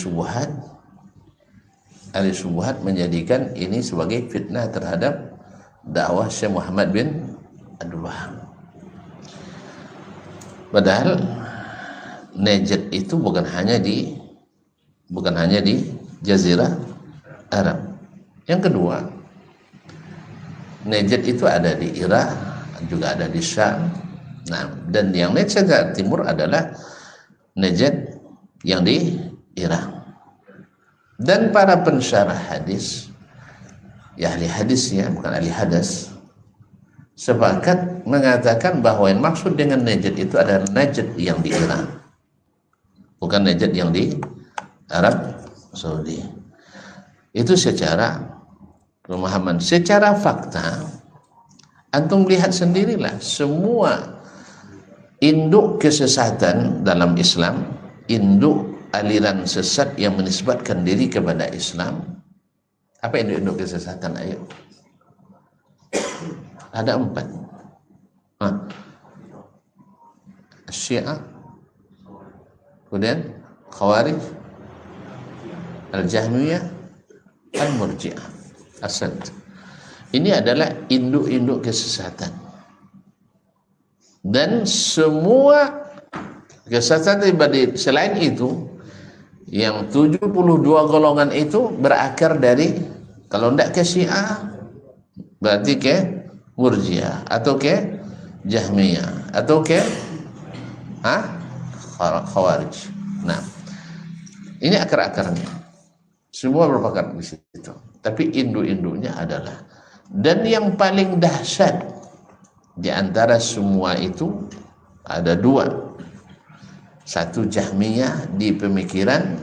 syubhat menjadikan ini sebagai fitnah terhadap dakwah Syekh Muhammad bin Abdul Wahab. Padahal Najd itu bukan hanya di Jazirah Arab. Yang kedua, Najd itu ada di Irak, juga ada di Syam. Nah, dan yang Najd sebelah timur adalah Najd yang di Irak. Dan para pensyarah hadis, ya ahli hadis ya, bukan ahli hadas, sepakat mengatakan bahwa yang maksud dengan Najd itu adalah Najd yang di Irak, bukan Najd yang di Arab Saudi. Itu secara pemahaman. Secara fakta, antum lihat sendirilah, semua induk kesesatan dalam Islam, induk aliran sesat yang menisbatkan diri kepada Islam. Apa induk-induk kesesatan? Ayo. Ada 4. Syiah, kemudian Khawarij, Al-Jahmiyah, Al-Murji'ah, Asad. Ini adalah induk-induk kesesatan. Dan semua kesesatan pribadi selain itu, yang 72 golongan itu berakar dari, kalau tidak ke Syiah berarti ke Murji'ah, atau ke Jahmiyah, atau ke Khawarij. Nah, ini akar-akarnya. Semua berpakat di situ. Tapi induk-induknya adalah, dan yang paling dahsyat di antara semua itu ada dua. Satu Jahmiyah di pemikiran,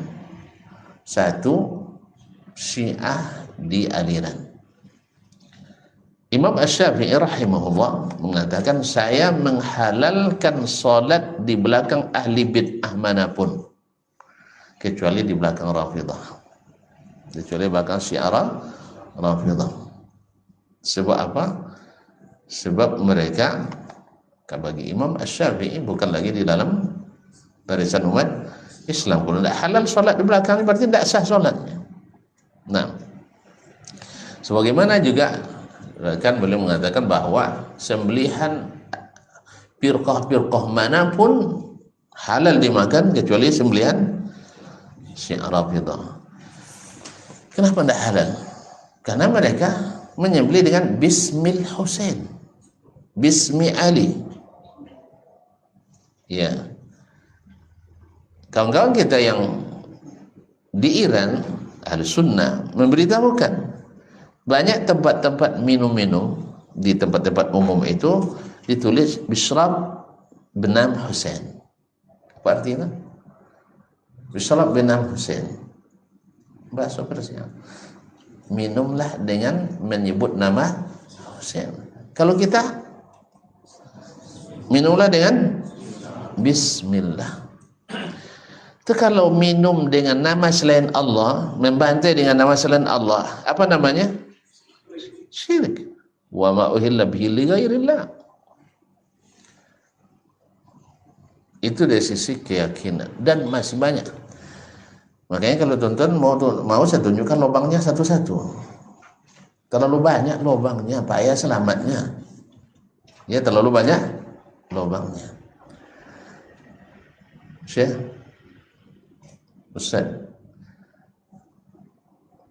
satu Syiah di aliran. Imam Asy-Syafi'i rahimahullah mengatakan, saya menghalalkan salat di belakang ahli bid'ah manapun, kecuali di belakang Rafidah, kecuali belakang Syiah Rafidah. Sebab apa? Sebab mereka, bagi Imam Asy-Syafi'i, bukan lagi di dalam barisan umat Islam. Kalau tidak halal salat di belakang, berarti tidak sah salatnya. Nah, sebagaimana juga kan beliau mengatakan bahwa sembelihan firqah-firqah manapun halal dimakan kecuali sembelihan Syiah Rafidah. Kenapa tidak halal? Karena mereka menyembelih dengan Bismil Husain, Bismi Ali. Ya, kawan-kawan kita yang di Iran, Ahli Sunnah, memberitahukan banyak tempat-tempat minum-minum di tempat-tempat umum itu ditulis Bishrab Benam Husain. Apa artinya? Bishrab Benam Husain, bahasa Persia. Minumlah dengan menyebut nama Husain. Kalau kita minumlah dengan Bismillah. Itu kalau minum dengan nama selain Allah, membantai dengan nama selain Allah, apa namanya? Syirik. Wa ma uhilla bihi li ghairillah. Itu dari sisi keyakinan, dan masih banyak. Makanya kalau tonton mau saya tunjukkan lubangnya satu-satu. Terlalu banyak lubangnya, payah selamatnya. Ya, terlalu banyak lubangnya. Syekh Ustaz,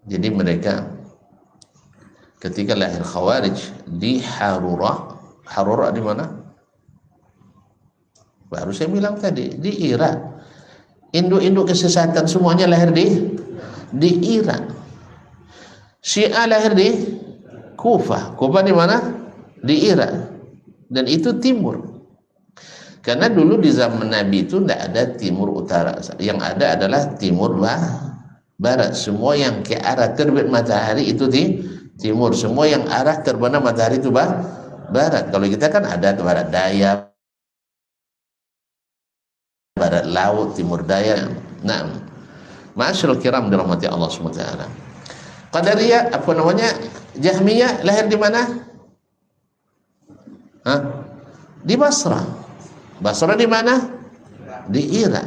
jadi mereka ketika lahir Khawarij di Harura. Harura di mana? Baru saya bilang tadi, di Irak. Induk-induk kesesatan semuanya lahir di Irak. Syiah lahir di Kufah. Kufah di mana? Di Irak. Dan itu timur. Karena dulu di zaman Nabi itu tidak ada timur utara, yang ada adalah timur barat. Semua yang ke arah terbit matahari itu di timur, semua yang arah terbenam matahari itu barat. Kalau kita kan ada barat daya, barat laut, timur daya. Nah, ma'asyiral kiram dirahmati Allah SWT. Qadariyah, apa namanya, Jahmiyah lahir di mana? Di Basrah. Basra di mana? Di Irak.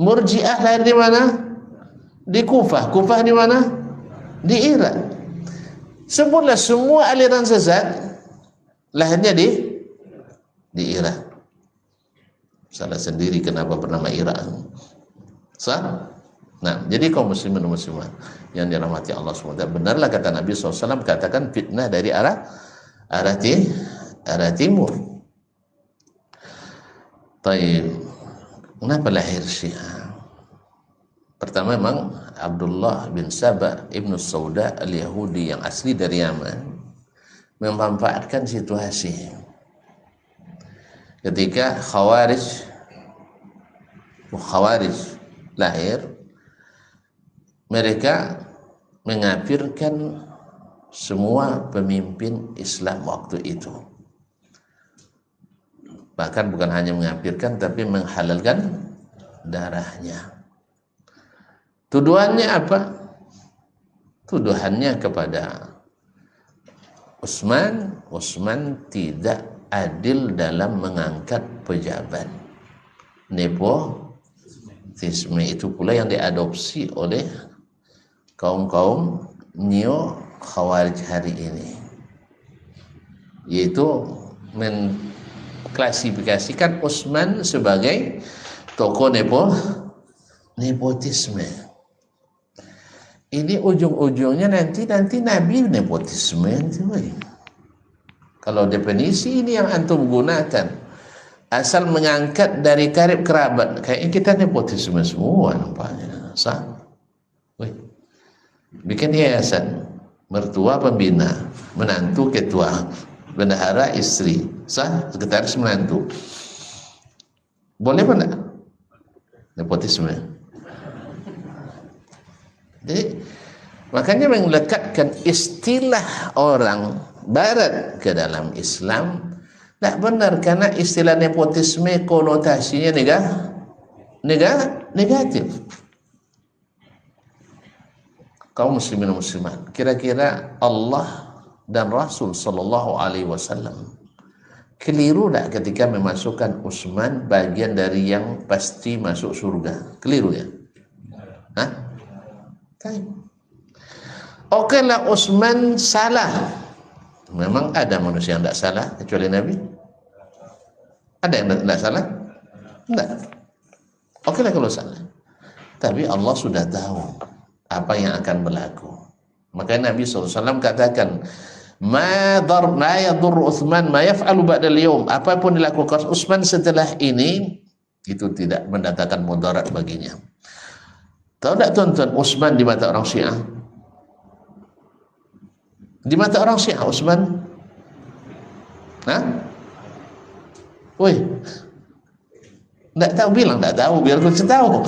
Murji'ah lahir di mana? Di Kufah. Kufah di mana? Di Irak. Sebutlah semua aliran sesat lahirnya di Irak. Salah sendiri kenapa bernama Irak. Sah? Nah, jadi kaum muslimin dan muslimat yang dirahmati Allah SWT, benarlah kata Nabi SAW, katakan fitnah dari arah timur. Taib, kenapa lahir Syiah? Pertama, memang Abdullah bin Saba ibnu Sauda al-Yahudi yang asli dari Yaman memanfaatkan situasi ketika Khawarij lahir. Mereka mengafirkan semua pemimpin Islam waktu itu. Bahkan bukan hanya mengafirkan, tapi menghalalkan darahnya. Tuduhannya apa? Tuduhannya kepada Utsman tidak adil dalam mengangkat pejabat. Nepotisme itu pula yang diadopsi oleh kaum-kaum neo Khawarij hari ini, yaitu klasifikasikan Utsman sebagai tokoh nepotisme. Ini ujung-ujungnya nanti Nabi nepotisme nanti, woy. Kalau definisi ini yang antum gunakan, asal mengangkat dari karib kerabat, kayaknya kita nepotisme semua nampaknya. Sah? Woy. Bikin yayasan, mertua pembina, menantu ketua, bendahara istri, sah? Sekretaris menantu. Boleh apa enggak? Nepotisme. Jadi makanya melekatkan istilah orang barat ke dalam Islam tidak benar, karena istilah nepotisme konotasinya negatif. Kaum muslimin dan muslimat, kira-kira Allah dan Rasul sallallahu alaihi wasallam keliru tak ketika memasukkan Utsman bagian dari yang pasti masuk surga? Keliru ya? Hah? Oke lah, Utsman salah. Memang ada manusia yang tidak salah kecuali Nabi? Ada yang tidak salah? Tidak. Oke lah kalau salah. Tapi Allah sudah tahu apa yang akan berlaku. Makanya Nabi SAW katakan, ma yadur Utsman ma yaf'alu ba'dal yawm. Apapun dilakukan Utsman setelah ini, itu tidak mendatangkan mudarat baginya. Tahu tak tuan-tuan, Utsman di mata orang Syiah? Di mata orang Syiah Utsman? Hah? Woi, tak tahu, bilang tak tahu biar aku tahu.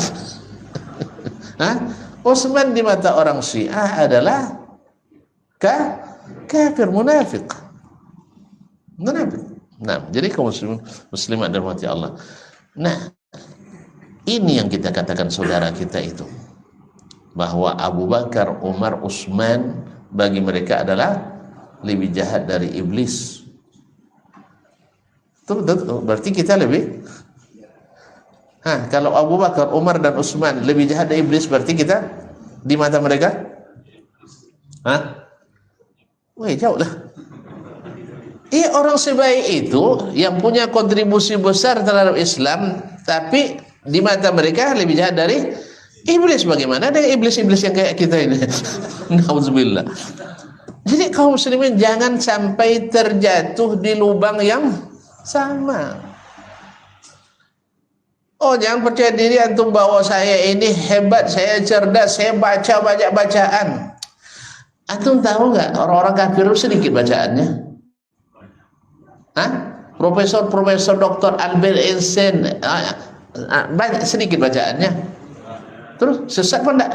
Hah? Utsman di mata orang Syiah adalah kafir, munafik. Nah, jadi kaum muslimat dan rahmati Allah. Nah, ini yang kita katakan saudara kita itu, bahwa Abu Bakar, Umar, Utsman bagi mereka adalah lebih jahat dari iblis. Itu berarti kita lebih. Kalau Abu Bakar, Umar dan Utsman lebih jahat dari iblis, berarti kita di mata mereka? Wah, jauh lah. Orang sebaik itu yang punya kontribusi besar terhadap Islam, tapi di mata mereka lebih jahat dari iblis. Bagaimana dengan iblis-iblis yang kayak kita ini? Nauzubillah. Jadi kaum muslimin jangan sampai terjatuh di lubang yang sama. Oh, jangan percaya diri antum bahwa saya ini hebat, saya cerdas, saya baca banyak bacaan. Antum tahu nggak orang-orang kafir sedikit bacaannya? Profesor Dr. Albert Einstein banyak, sedikit bacaannya. Terus sesat pun enggak?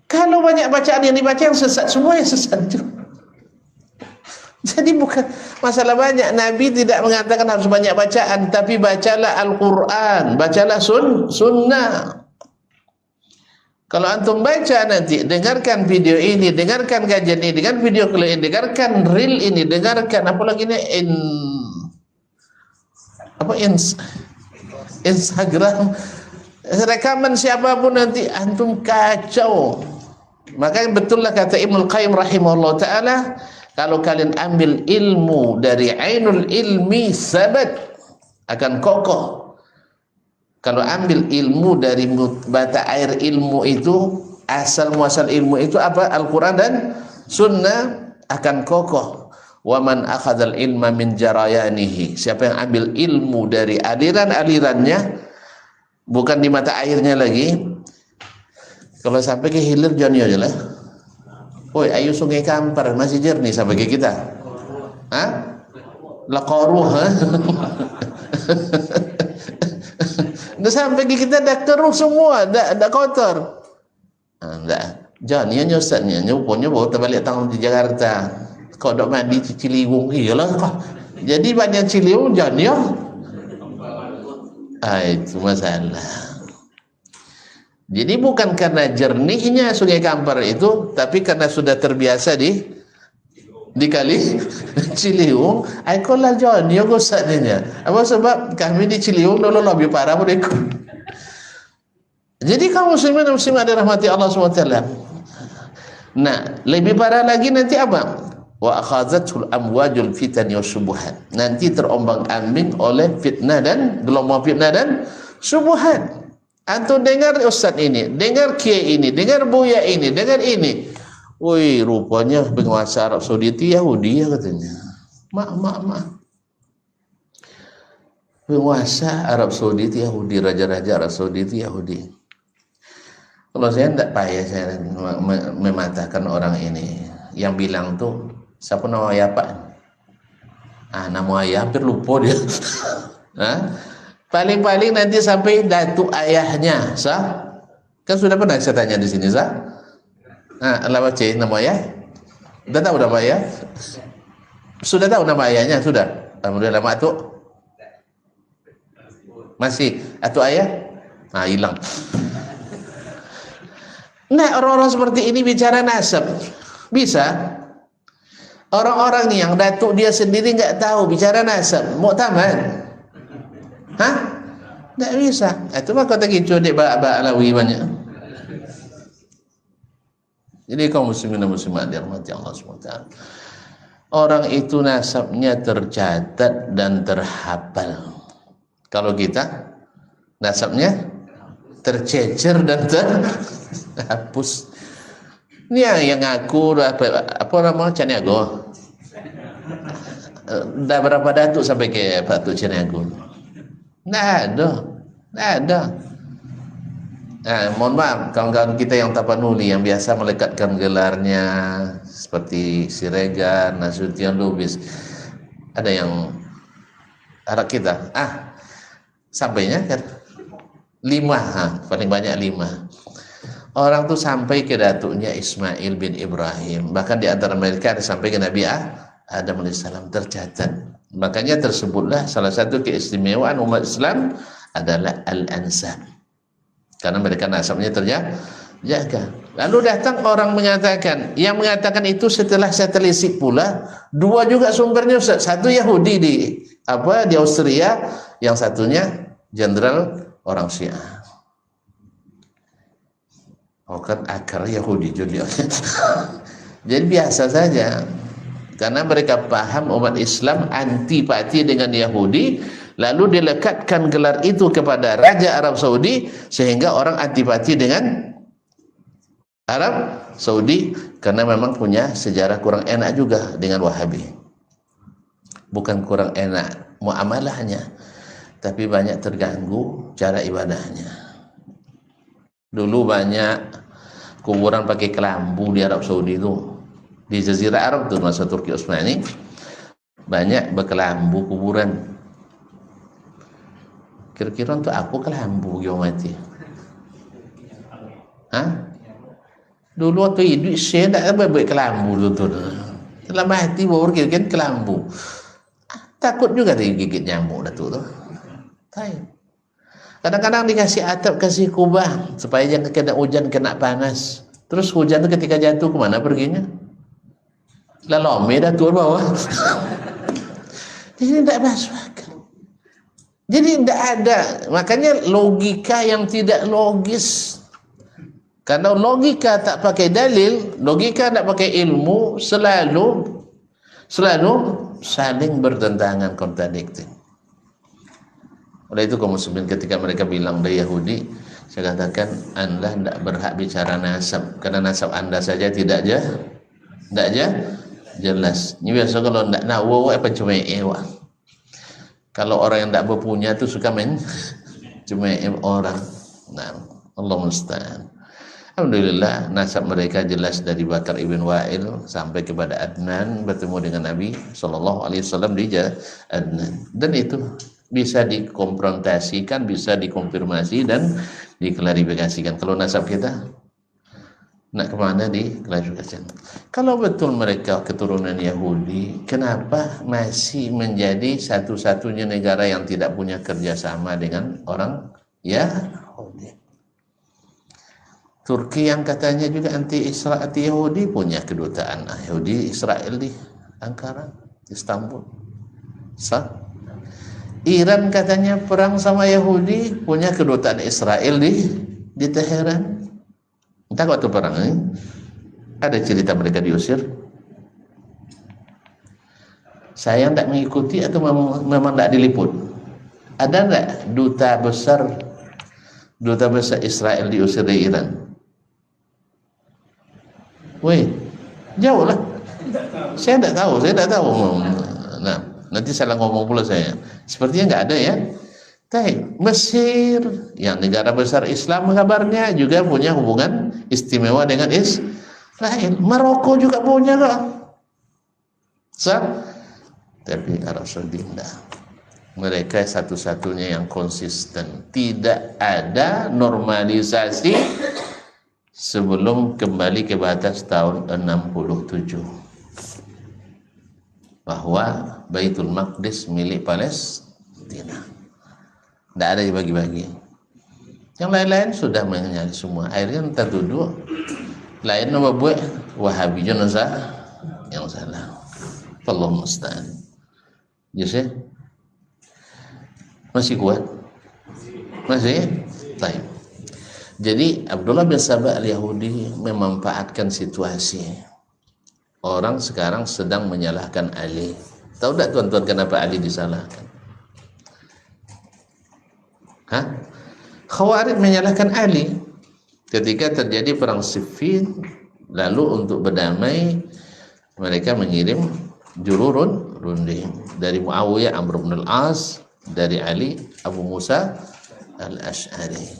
Kalau banyak bacaan yang dibaca yang sesat, semua yang sesat juga. Jadi bukan masalah banyak. Nabi tidak mengatakan harus banyak bacaan, tapi bacalah Al-Quran, bacalah sunnah. Kalau antum baca nanti, dengarkan video ini, dengarkan kajian ini, dengarkan video ini, dengarkan reel ini, dengarkan apalagi ini Instagram, rekaman siapapun, nanti antum kacau. Makanya betullah kata Ibnul Qayyim rahimahullah ta'ala, kalau kalian ambil ilmu dari ainul ilmi sabat, akan kokoh. Kalau ambil ilmu dari bata air ilmu itu, asal muasal ilmu itu apa? Al-Quran dan sunnah, akan kokoh. Wa man akhadzal ilma min jarayanihi, siapa yang ambil ilmu dari aliran-alirannya, bukan di mata airnya lagi. Kalau sampai ke hilir Jonio aja lah. Woi, ayo Sungai Kampar masih jernih sampai ke kita. Laqaruh. Udah sampai ke kita dah keruh semua, dah kotor. Enggak. Jonio ustaznya nyupunya bawa terbalik tahun di Jakarta. Kau dok mandi Ciliwung, iyalah kok. Jadi banyak Ciliwung Jonio. Itu masalah. Jadi bukan karena jernihnya Sungai Kampar itu, tapi karena sudah terbiasa di kali Ciliwung. Aikolah Jonio gosanya. Apa sebab kami di Ciliwung dulu lebih parah pun ikut. Jadi kaum muslimin dan muslimat dirahmati Allah SWT. Nah, lebih parah lagi nanti apa? wa akhadhatul amwajul fitani wasyubuhat. Nanti terombang-ambing oleh fitnah dan gelombang fitnah dan syubhat. Antum dengar ustaz ini, dengar kiai ini, dengar buya ini, dengar ini. Woi, rupanya penguasa Arab Saudi itu Yahudi ya katanya. Mak. Penguasa Arab Saudi itu Yahudi, raja-raja Arab Saudi itu Yahudi. Kalau saya tidak payah saya mematahkan orang ini. Yang bilang tuh, siapa nama ayah Pak? Nama ayah hampir lupa dia. Paling-paling nanti sampai datuk ayahnya, sah? Kan sudah pernah saya tanya di sini, sah? Lama C nama ayah? Sudah tahu nama ayah? Sudah tahu nama ayahnya? Sudah? Alhamdulillah, lama tu? Masih? Atau ayah? Hilang. Nah, orang-orang seperti ini bicara nasab bisa. Orang-orang yang datuk dia sendiri nggak tahu bicara nasab, muktamad. Tak bisa. Itu mah kata gitu dek bak alawi banyak. Jadi kaum muslimin dan muslimat dirahmati Allah SWT. Orang itu nasabnya tercatat dan terhafal. Kalau kita nasabnya tercecer dan terhapus. Ini yang ngaku apa nama Caniago. Dah berapa datuk sampai ke Datuk Caniago? Nggak ada. Mohon maaf kawan-kawan kita yang tapanuli yang biasa melekatkan gelarnya seperti Siregar, Nasution, Lubis. Ada yang arak kita. Sampainya kan 5, paling banyak 5. Orang tuh sampai ke datuknya Ismail bin Ibrahim. Bahkan di antara mereka ada sampai ke Nabi Adam AS tercatat. Makanya tersebutlah salah satu keistimewaan umat Islam adalah al-ansab. Karena mereka nasabnya terjaga. Lalu datang orang mengatakan, yang mengatakan itu setelah saya telisik pula, 2 juga sumbernya Ustaz. Satu Yahudi di Austria, yang satunya jenderal orang Syiah. Kan akar Yahudi juga. Jadi biasa saja. Karena mereka paham umat Islam antipati dengan Yahudi, lalu dilekatkan gelar itu kepada Raja Arab Saudi, sehingga orang antipati dengan Arab Saudi, karena memang punya sejarah kurang enak juga dengan Wahabi. Bukan kurang enak muamalahnya, tapi banyak terganggu cara ibadahnya. Dulu banyak kuburan pakai kelambu di Arab Saudi itu. Di Jazirah Arab itu masa Turki Utsmani banyak berkelambu kuburan. Kira-kira untuk apa kelambu yang mati? Dulu waktu hidup saya tak buat kelambu tu. Setelah mati baru kira-kira kelambu. Takut juga digigit nyamuk tu. Kadang-kadang dikasih atap, kasih kubah supaya jangan kena hujan, kena panas. Terus hujan tu ketika jatuh kemana perginya? Lalu dah turun bawah. Jadi tidak masuk akal. Jadi tidak ada. Makanya logika yang tidak logis. Karena logika tak pakai dalil, logika tak pakai ilmu, selalu saling bertentangan, kontradiktif. Oleh itu kaum muslimin ketika mereka bilang dia Yahudi, saya katakan Anda tidak berhak bicara nasab, karena nasab Anda saja tidak jelas. Ini biasa kalau tidak nawa apa cuma kalau orang yang tidak berpunya tu suka cuma orang. Nah, Allah musta'an. Alhamdulillah nasab mereka jelas dari Bakar ibn Wa'il sampai kepada Adnan, bertemu dengan Nabi SAW di Adnan, dan itu bisa dikonfrontasikan, bisa dikonfirmasi dan diklarifikasikan. Kalau nasab kita nak kemana diklarifikasikan. Kalau betul mereka keturunan Yahudi, kenapa masih menjadi satu-satunya negara yang tidak punya kerjasama dengan orang Yahudi? Turki yang katanya juga anti Yahudi punya kedutaan Yahudi Israel di Ankara, Istanbul. Iran katanya perang sama Yahudi, punya kedutaan Israel di Teheran. Entah waktu perang ini ada cerita mereka diusir. Saya tidak mengikuti atau memang tidak diliput? Ada enggak duta besar Israel diusir dari Iran? Woi, jauh lah. Saya tidak tahu. Nah, nanti salah ngomong pula saya. Sepertinya enggak ada ya. Tapi Mesir, yang negara besar Islam kabarnya juga punya hubungan istimewa dengan Israel. Maroko juga punya kok. Tapi Arab Saudi tidak. Mereka satu-satunya yang konsisten. Tidak ada normalisasi sebelum kembali ke batas tahun 67. Bahwa Baitul Maqdis milik Palestina. Tidak ada dibagi-bagi. Yang lain-lain sudah menyali semua. Akhirnya tertuduh. Lain nama buat Wahabi jenazah yang salah. Allah musta'an. Jadi masih kuat? Masih? Baik. Jadi Abdullah bin Sabah al-Yahudi memanfaatkan situasi. Orang sekarang sedang menyalahkan Ali. Tahu tak tuan-tuan kenapa Ali disalahkan? Khawarij menyalahkan Ali ketika terjadi perang Siffin. Lalu untuk berdamai mereka mengirim jururun runding dari Muawiyah Amr bin al-As, dari Ali Abu Musa al-Ash'ari.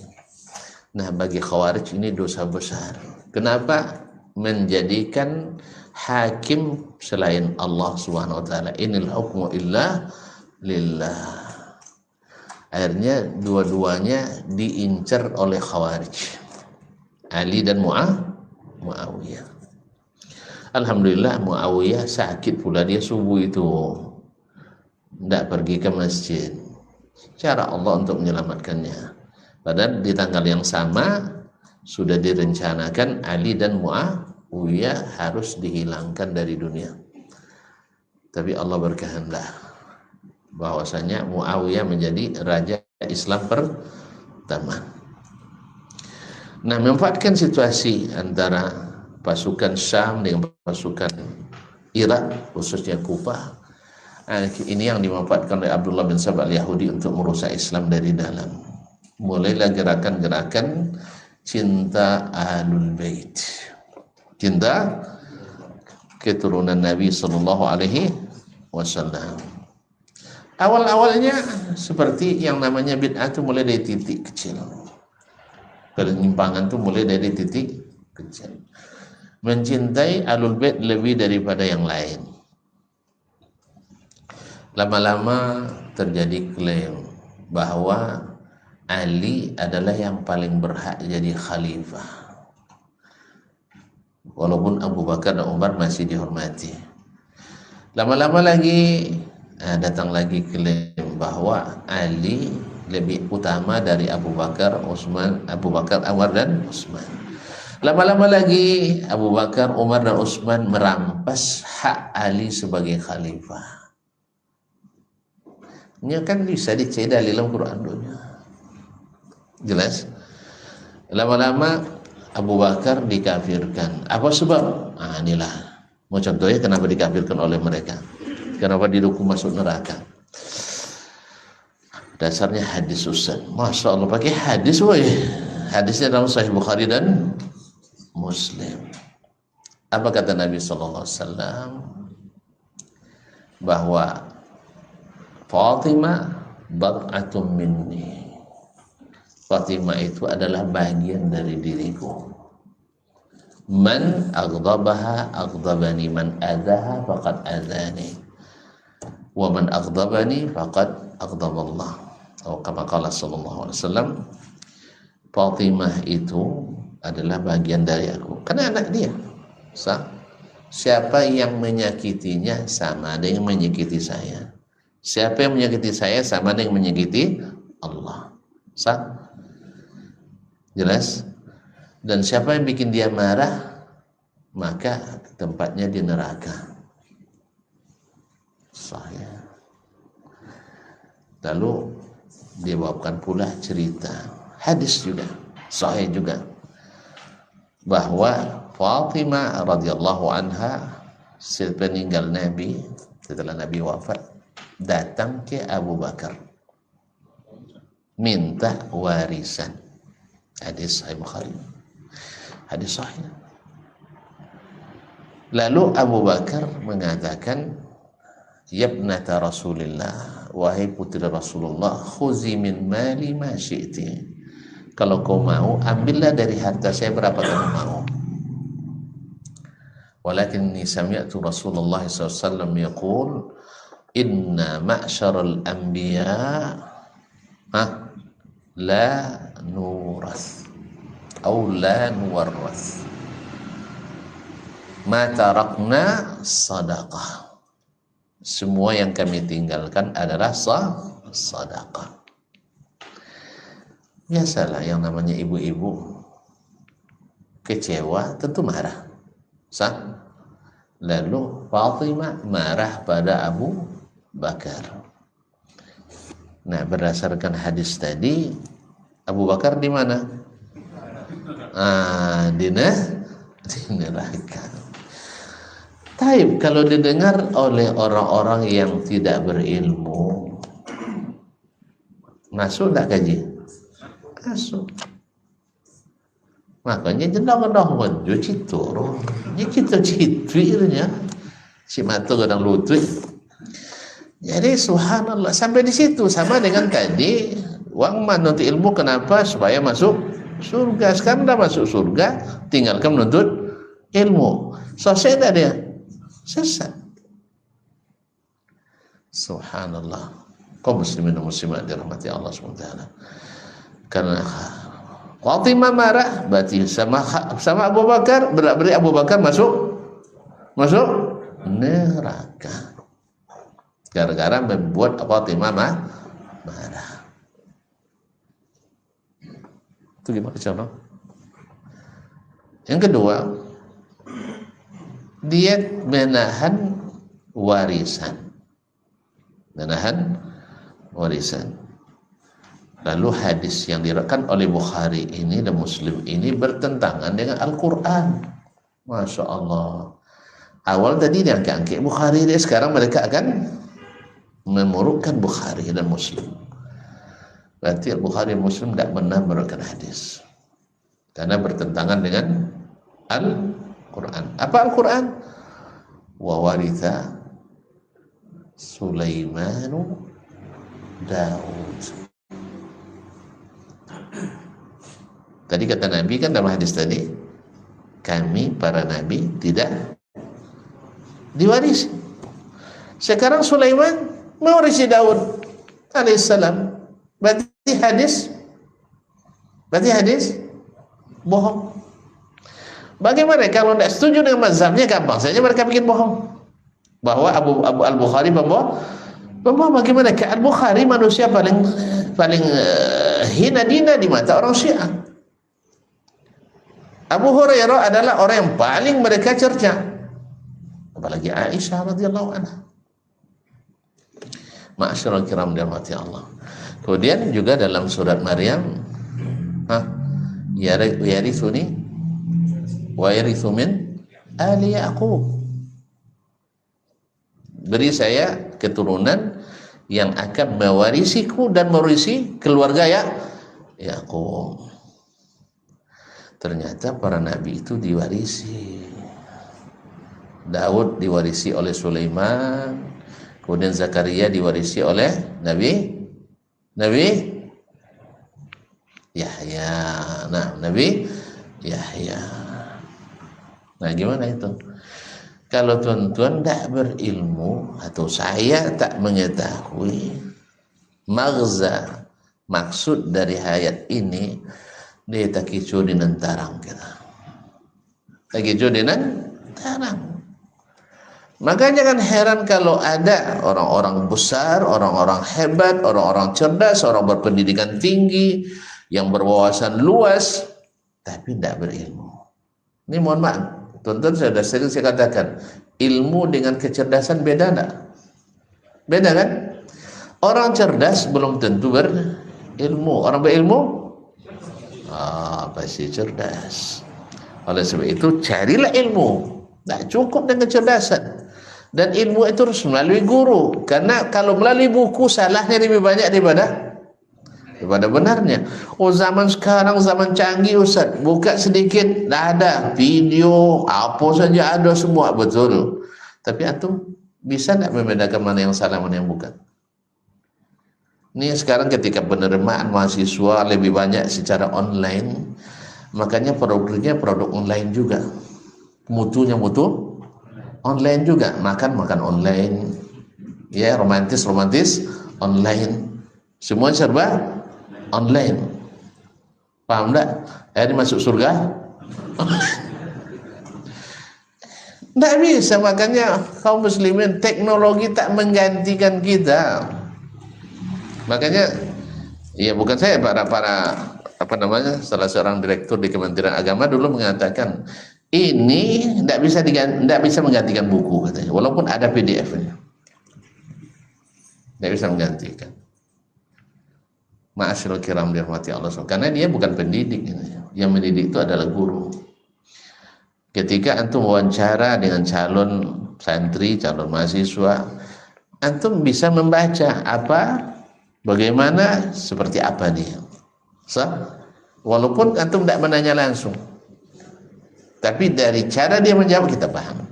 Nah, bagi Khawarij ini dosa besar. Kenapa menjadikan hakim selain Allah Subhanahu wa taala? Inil hukmu illa lillah. Akhirnya dua-duanya diincar oleh Khawarij, Ali dan Muawiyah. Alhamdulillah Muawiyah sakit pula, dia subuh itu tidak pergi ke masjid. Cara Allah untuk menyelamatkannya. Padahal di tanggal yang sama sudah direncanakan Ali dan Muawiyah harus dihilangkan dari dunia. Tapi Allah berkehendak bahwasanya Muawiyah menjadi raja Islam pertama. Nah, memanfaatkan situasi antara pasukan Syam dengan pasukan Irak, khususnya Kufah. Ini yang dimanfaatkan oleh Abdullah bin Sabah al-Yahudi untuk merusak Islam dari dalam. Mulailah gerakan-gerakan cinta Ahlul Bait, cinta keturunan Nabi Sallallahu Alaihi Wasallam. Awal-awalnya seperti yang namanya bid'ah itu mulai dari titik kecil. Penyimpangan itu mulai dari titik kecil. Mencintai Ahlul Bait lebih daripada yang lain. Lama-lama terjadi klaim bahwa Ali adalah yang paling berhak jadi khalifah, walaupun Abu Bakar dan Umar masih dihormati. Lama-lama lagi datang lagi klaim bahwa Ali lebih utama dari Abu Bakar, Umar dan Utsman. Lama-lama lagi Abu Bakar, Umar dan Utsman merampas hak Ali sebagai khalifah. Ini kan bisa dicari dalam Quran dunia. Jelas. Lama-lama Abu Bakar dikafirkan. Apa sebab? Inilah. Mau contohnya kenapa dikafirkan oleh mereka. Kenapa didukung masuk neraka. Dasarnya hadis Ustaz. Masya Allah, pakai hadis woy. Hadisnya dalam Sahih Bukhari dan Muslim. Apa kata Nabi SAW? Bahwa Fatimah bad'atun minni. Fatimah itu adalah bagian dari diriku. Man aghdabaha aghdabani, man adaha faqad adani, wa man aghdabani faqad aghdaballah. Atau kama qala sallallahu alaihi wasallam, Fatimah itu adalah bagian dari aku, karena anak dia. Siapa yang menyakitinya sama ada yang menyakiti saya. Siapa yang menyakiti saya sama ada yang menyakiti Allah. Jelas? Dan siapa yang bikin dia marah, maka tempatnya di neraka. Sahih. Lalu dia bawakan pula cerita hadis juga, sahih juga, bahwa Fatimah radhiyallahu anha sepeninggal Nabi setelah Nabi wafat, datang ke Abu Bakar minta warisan. Hadis Sahih Bukhari, hadis sahih. Lalu Abu Bakar mengatakan, yabnata Rasulillah, wahai putri Rasulullah, khuzi min mali ma syi'ti, kalau kau mau ambillah dari harta saya berapa kamu mau. Walakinni sami'tu Rasulullah SAW yaqul, inna ma'syaral anbiya la nuras atau la nuwarras ma tarakna sadaqah. Semua yang kami tinggalkan adalah sadaqah. Biasalah yang namanya ibu-ibu kecewa tentu marah. Lalu Fatimah marah pada Abu Bakar. Nah, berdasarkan hadis tadi, Abu Bakar di mana? Di neraka. Taib, kalau didengar oleh orang-orang yang tidak berilmu, masuk tak kaji? Masuk. Makanya jenang-jenang wajah citur, ini kita citirnya, si mata kadang lutut. Jadi subhanallah, sampai di situ sama dengan tadi, wang menuntut ilmu kenapa? Supaya masuk surga. Sekarang dah masuk surga, tinggalkan menuntut ilmu. Selesai dah dia, sesat. Subhanallah. Kaum muslimin dan muslimat dirahmati Allah SWT. Karena Fatimah marah, berarti sama Abu Bakar, berarti Abu Bakar masuk neraka. Gara-gara membuat Fatimah marah. Itu gimana contoh? Yang kedua, dia menahan warisan. Lalu hadis yang diriwayatkan oleh Bukhari ini dan Muslim ini bertentangan dengan Al-Quran. Masya Allah. Awal tadi dia angkat Bukhari, dia sekarang mereka akan memurukkan Bukhari dan Muslim. Berarti Bukhari dan Muslim tidak benar merupakan hadis, karena bertentangan dengan Al-Quran. Apa Al-Quran? Wa waritha Sulaimanu Daud. Tadi kata Nabi kan dalam hadis tadi, kami para Nabi tidak diwarisi. Sekarang Sulaiman mewarisi Daud alaihissalam. Berarti hadis bohong. Bagaimana kalau tidak setuju dengan mazhabnya? Gampang saja mereka bikin bohong bahwa Abu Al-Bukhari pembohong. Bagaimana? Al-Bukhari manusia paling hina dina di mata orang Syiah. Abu Hurairah adalah orang yang paling mereka cerca, apalagi Aisyah radhiyallahu anha. Ma'asyiral kiram dirahmati Allah. Kemudian juga dalam surat Maryam, yarithuni wa yarithu min ali Yaqub. Beri saya keturunan yang akan mewarisiku dan mewarisi keluarga Yaqub. Ternyata para nabi itu diwarisi. Daud diwarisi oleh Sulaiman, kemudian Zakaria diwarisi oleh Nabi Yahya. Nah, Nabi Yahya. Nah, gimana itu? Kalau tuan-tuan tidak berilmu atau saya tak mengetahui maksud dari ayat ini, dia tak kicau di nentarang kita. Tak kicau di nentarang. Maka jangan heran kalau ada orang-orang besar, orang-orang hebat, orang-orang cerdas, orang berpendidikan tinggi, yang berwawasan luas, tapi tidak berilmu. Ini mohon maaf, tuan-tuan sudah sering saya katakan, ilmu dengan kecerdasan beda enggak? Beda kan? Orang cerdas belum tentu berilmu. Orang berilmu pasti cerdas. Oleh sebab itu carilah ilmu. Tak cukup dengan kecerdasan. Dan ilmu itu harus melalui guru. Karena kalau melalui buku salahnya lebih banyak daripada benarnya. Oh, zaman sekarang zaman canggih Ustaz, buka sedikit dah ada video, apa saja ada semua, betul. Tapi antum bisa tidak membedakan mana yang salah mana yang bukan? Ini sekarang ketika penerimaan mahasiswa lebih banyak secara online, makanya produknya produk online juga. Mutunya mutu online juga, makan online, ya romantis online, semua serba online. Paham tak? Ini masuk surga? Tidak bisa, makanya kaum muslimin, teknologi tak menggantikan kita. Makanya, ya bukan saya, para apa namanya, salah seorang direktur di Kementerian Agama dulu mengatakan, ini tidak bisa menggantikan buku katanya, walaupun ada PDF-nya, tidak bisa menggantikan. Ma'asyiral kiram dirahmati Allah, karena dia bukan pendidik, yang mendidik itu adalah guru. Ketika antum wawancara dengan calon santri, calon mahasiswa, antum bisa membaca bagaimana, seperti apa dia. Walaupun antum tidak menanya langsung, tapi dari cara dia menjawab kita paham.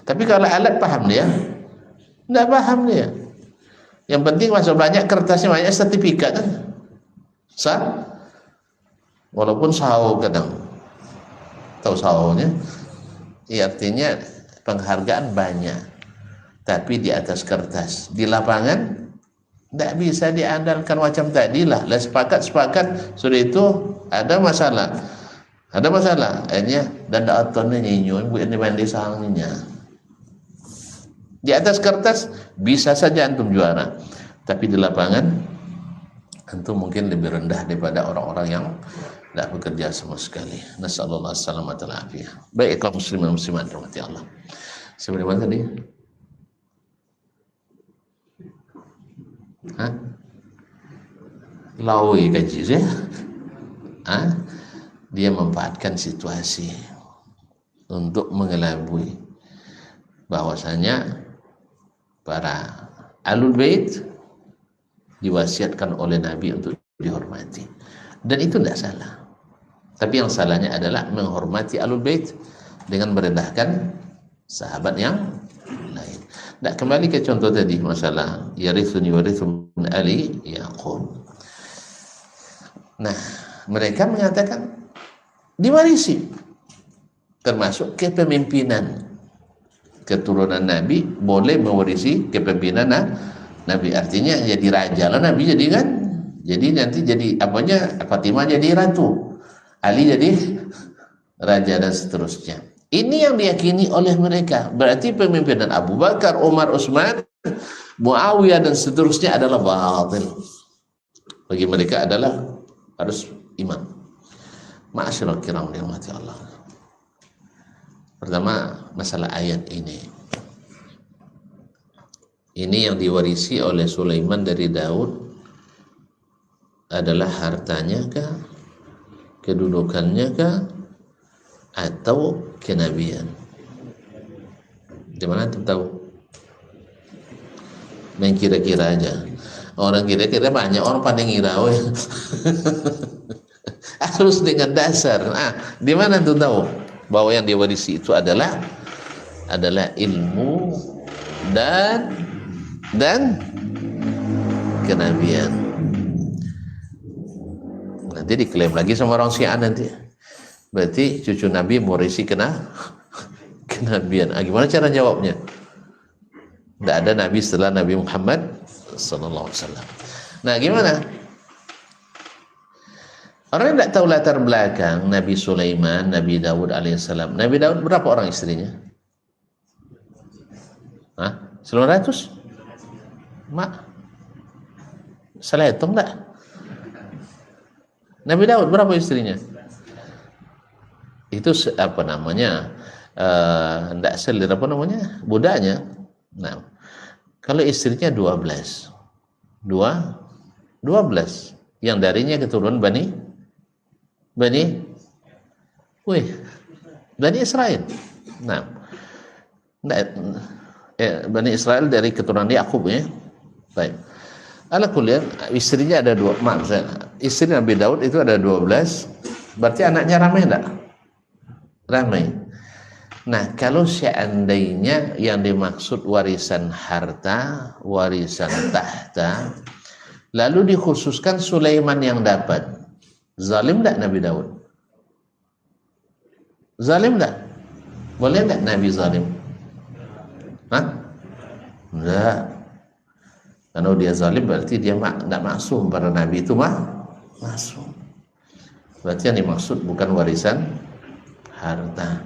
Tapi kalau alat paham dia, tidak paham dia. Yang penting masuk banyak kertasnya, banyak sertifikat kan? Walaupun sahu kadang, tahu sahunya, ya artinya penghargaan banyak, tapi di atas kertas. Di lapangan tidak bisa diandalkan macam tadi lah. Sepakat sudah itu ada masalah. Akhirnya dan atonnya nyinyo ibu ini mandi sangnya. Di atas kertas bisa saja antum juara, tapi di lapangan antum mungkin lebih rendah daripada orang-orang yang tidak bekerja sama sekali. Nasallallahu alaihi wasallam. Baik kaum muslimin muslimat rahmati Allah. Seperti mana tadi? Lawi kaji saya. Dia memanfaatkan situasi untuk mengelabui bahwasanya para Ahlul Bait diwasiatkan oleh Nabi untuk dihormati, dan itu tidak salah. Tapi yang salahnya adalah menghormati Ahlul Bait dengan merendahkan sahabat yang lain. Nah, kembali ke contoh tadi, masalah yarithuni warithu min ali Yaqub. Nah, mereka mengatakan diwarisi, termasuk kepemimpinan. Keturunan Nabi boleh mewarisi kepemimpinan Nabi, artinya jadi raja lah Nabi, jadi kan, jadi nanti jadi Fatimah jadi ratu, Ali jadi raja, dan seterusnya. Ini yang diyakini oleh mereka. Berarti pemimpinan Abu Bakar, Umar, Utsman, Muawiyah dan seterusnya adalah batil. Bagi mereka adalah harus imam. Ma'asyiral kiram dirahmati Allah. Pertama, masalah ayat ini. Ini yang diwarisi oleh Sulaiman dari Daud adalah hartanya kah, kedudukannya kah, atau kenabian? Di mana antum tahu? Main kira-kira aja. Orang kira-kira banyak orang pandai ngira. Harus dengan dasar. Di mana antum tahu bahwa yang diwarisi itu adalah ilmu dan kenabian? Nanti diklaim lagi sama orang Syiah nanti. Berarti cucu Nabi mewarisi kenabian. Gimana cara jawabnya? Tidak ada Nabi setelah Nabi Muhammad sallallahu alaihi wasallam. Nah, gimana? Orang yang tidak tahu latar belakang Nabi Sulaiman, Nabi Daud alaihissalam. Nabi Daud berapa orang istrinya? 900? Salah hitung tak? Nabi Daud berapa istrinya? Itu apa namanya? Tidak selir apa namanya? Budaknya. Nah, kalau istrinya 12. 12 yang darinya keturunan Bani Israel. Nah, Bani Israel dari keturunan Yakub ya. Baik. Ala kuliah istrinya ada dua, maaf saya, istri Nabi Daud itu ada 12, berarti anaknya ramai enggak? Ramai. Nah, kalau seandainya yang dimaksud warisan harta, warisan tahta, lalu dikhususkan Sulaiman yang dapat, zalim enggak Nabi Daud? Zalim enggak? Boleh enggak Nabi zalim? Hah? Enggak. Kalau dia zalim berarti dia tidak maksum. Para nabi itu maksum. Berarti yang dimaksud bukan warisan harta,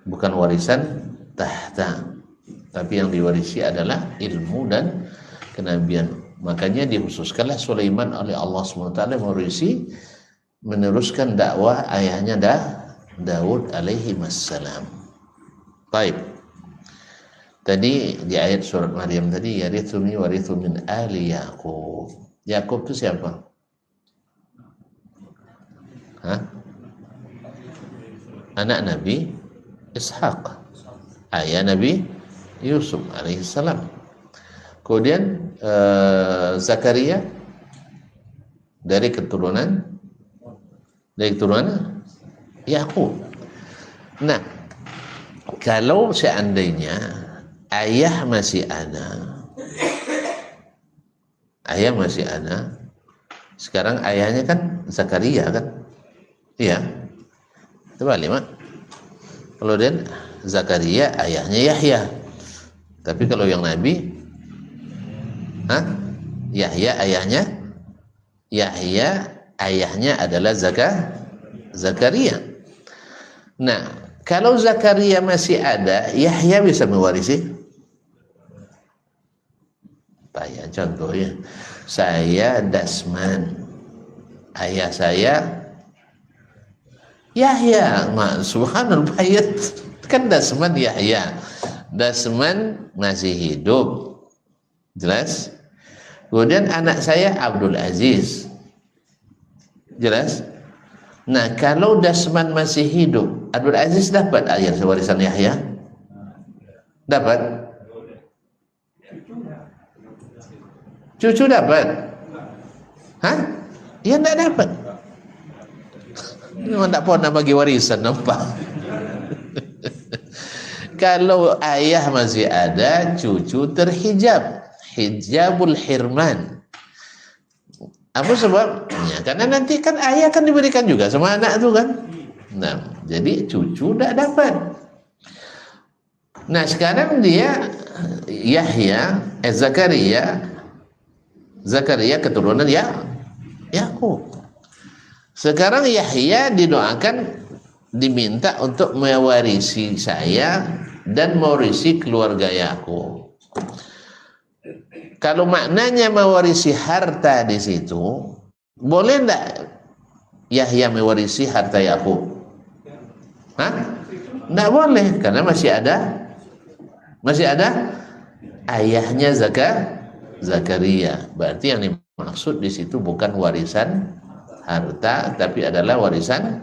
bukan warisan tahta, tapi yang diwarisi adalah ilmu dan kenabian. Makanya dikhususkanlah Sulaiman oleh Allah SWT mewarisi, meneruskan dakwah ayahnya Daud alaihi wassalam. Baik. Tadi di ayat surat Maryam tadi, yarithuni warithu min ali Yaqub. Yaqub itu siapa? Hah? Anak Nabi Ishaq, ayah Nabi Yusuf alaihissalam. Kemudian Zakaria dari keturunan Yakub. Nah, kalau seandainya ayah masih ada, sekarang ayahnya kan Zakaria kan, iya, terbalik mak. Kalau dan Zakaria ayahnya Yahya, tapi kalau yang Nabi, Yahya ayahnya adalah Zakaria. Nah, kalau Zakaria masih ada, Yahya bisa mewarisi. Saya contohnya, saya Dasman, ayah saya Yahya. Subhanallah, kan Dasman Yahya. Dasman masih hidup, jelas. Kemudian anak saya Abdul Aziz, jelas. Nah, kalau Dasman masih hidup, Abdul Aziz dapat ayat warisan Yahya? Dapat? Cucu dapat? Hah? Ya enggak dapat. Memang tak pernah bagi warisan, nampak? Kalau ayah masih ada, cucu terhijab, hijabul hirman. Apa sebabnya? Karena nanti kan ayah kan diberikan juga sama anak itu kan. Nah, jadi cucu tidak dapat. Nah, sekarang dia Zakaria keturunan Yakub. Sekarang Yahya didoakan, diminta untuk mewarisi saya dan mewarisi keluarga Yakub. Kalau maknanya mewarisi harta di situ, boleh enggak Yahya mewarisi harta Yakub? Enggak boleh, karena masih ada ayahnya Zakaria. Berarti yang dimaksud di situ bukan warisan harta, tapi adalah warisan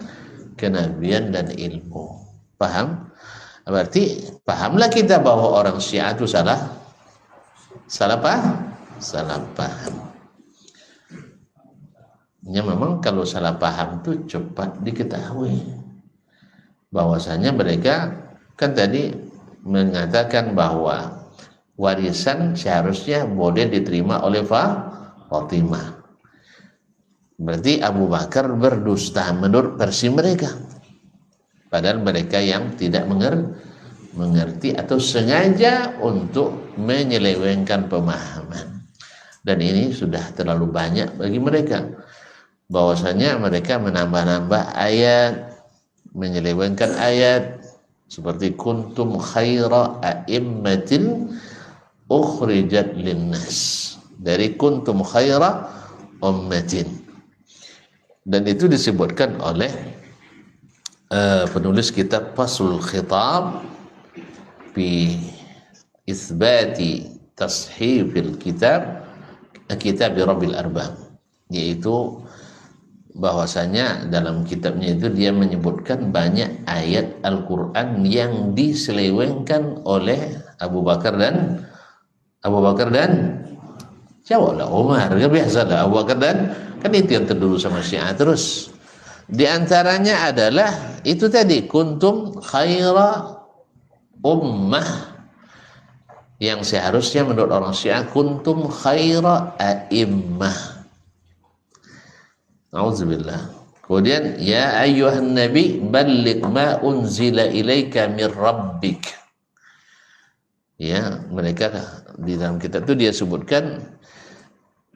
kenabian dan ilmu. Paham? Berarti pahamlah kita bahwa orang Syiah itu salah paham. Ya, memang kalau salah paham itu cepat diketahui. Bahwasanya mereka kan tadi mengatakan bahwa warisan seharusnya boleh diterima oleh Fatimah. Berarti Abu Bakar berdusta menurut versi mereka. Padahal mereka yang tidak mengerti atau sengaja untuk menyelewengkan pemahaman. Dan ini sudah terlalu banyak bagi mereka. Bahwasanya mereka menambah-nambah ayat, menyelewengkan ayat, seperti kuntum khaira a'immatin ukhrijat linnas, dari kuntum khaira ummatin. Dan itu disebutkan oleh penulis kitab Faslul Khitab fi isbati tashifil kitab Rabbil Arbab, yaitu bahwasanya dalam kitabnya itu dia menyebutkan banyak ayat Al-Quran yang diselewengkan oleh Abu Bakar dan jawablah Umar. Ya biasalah Abu Bakar dan kan itu yang terdulu sama Syiah terus. Di antaranya adalah itu tadi kuntum khaira ummah, yang seharusnya menurut orang Syiah kuntum khaira a'immah. Auzubillah. Kemudian ya ayyuhan nabi balligh ma unzila ilaika mir rabbik. Ya, mereka di dalam kitab itu dia sebutkan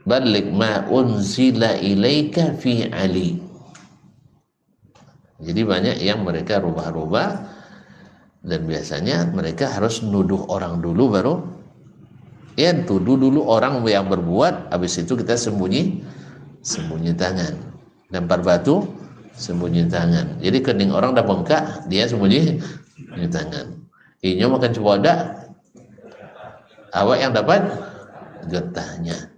balligh ma unzila ilaika fi Ali. Jadi banyak yang mereka rubah-rubah, dan biasanya mereka harus nuduh orang dulu baru ya, tuduh dulu orang yang berbuat, habis itu kita sembunyi tangan, lempar batu sembunyi tangan. Jadi kening orang dah bengkak, dia sembunyi tangan. Inyo makan cepodak, awak yang dapat getahnya.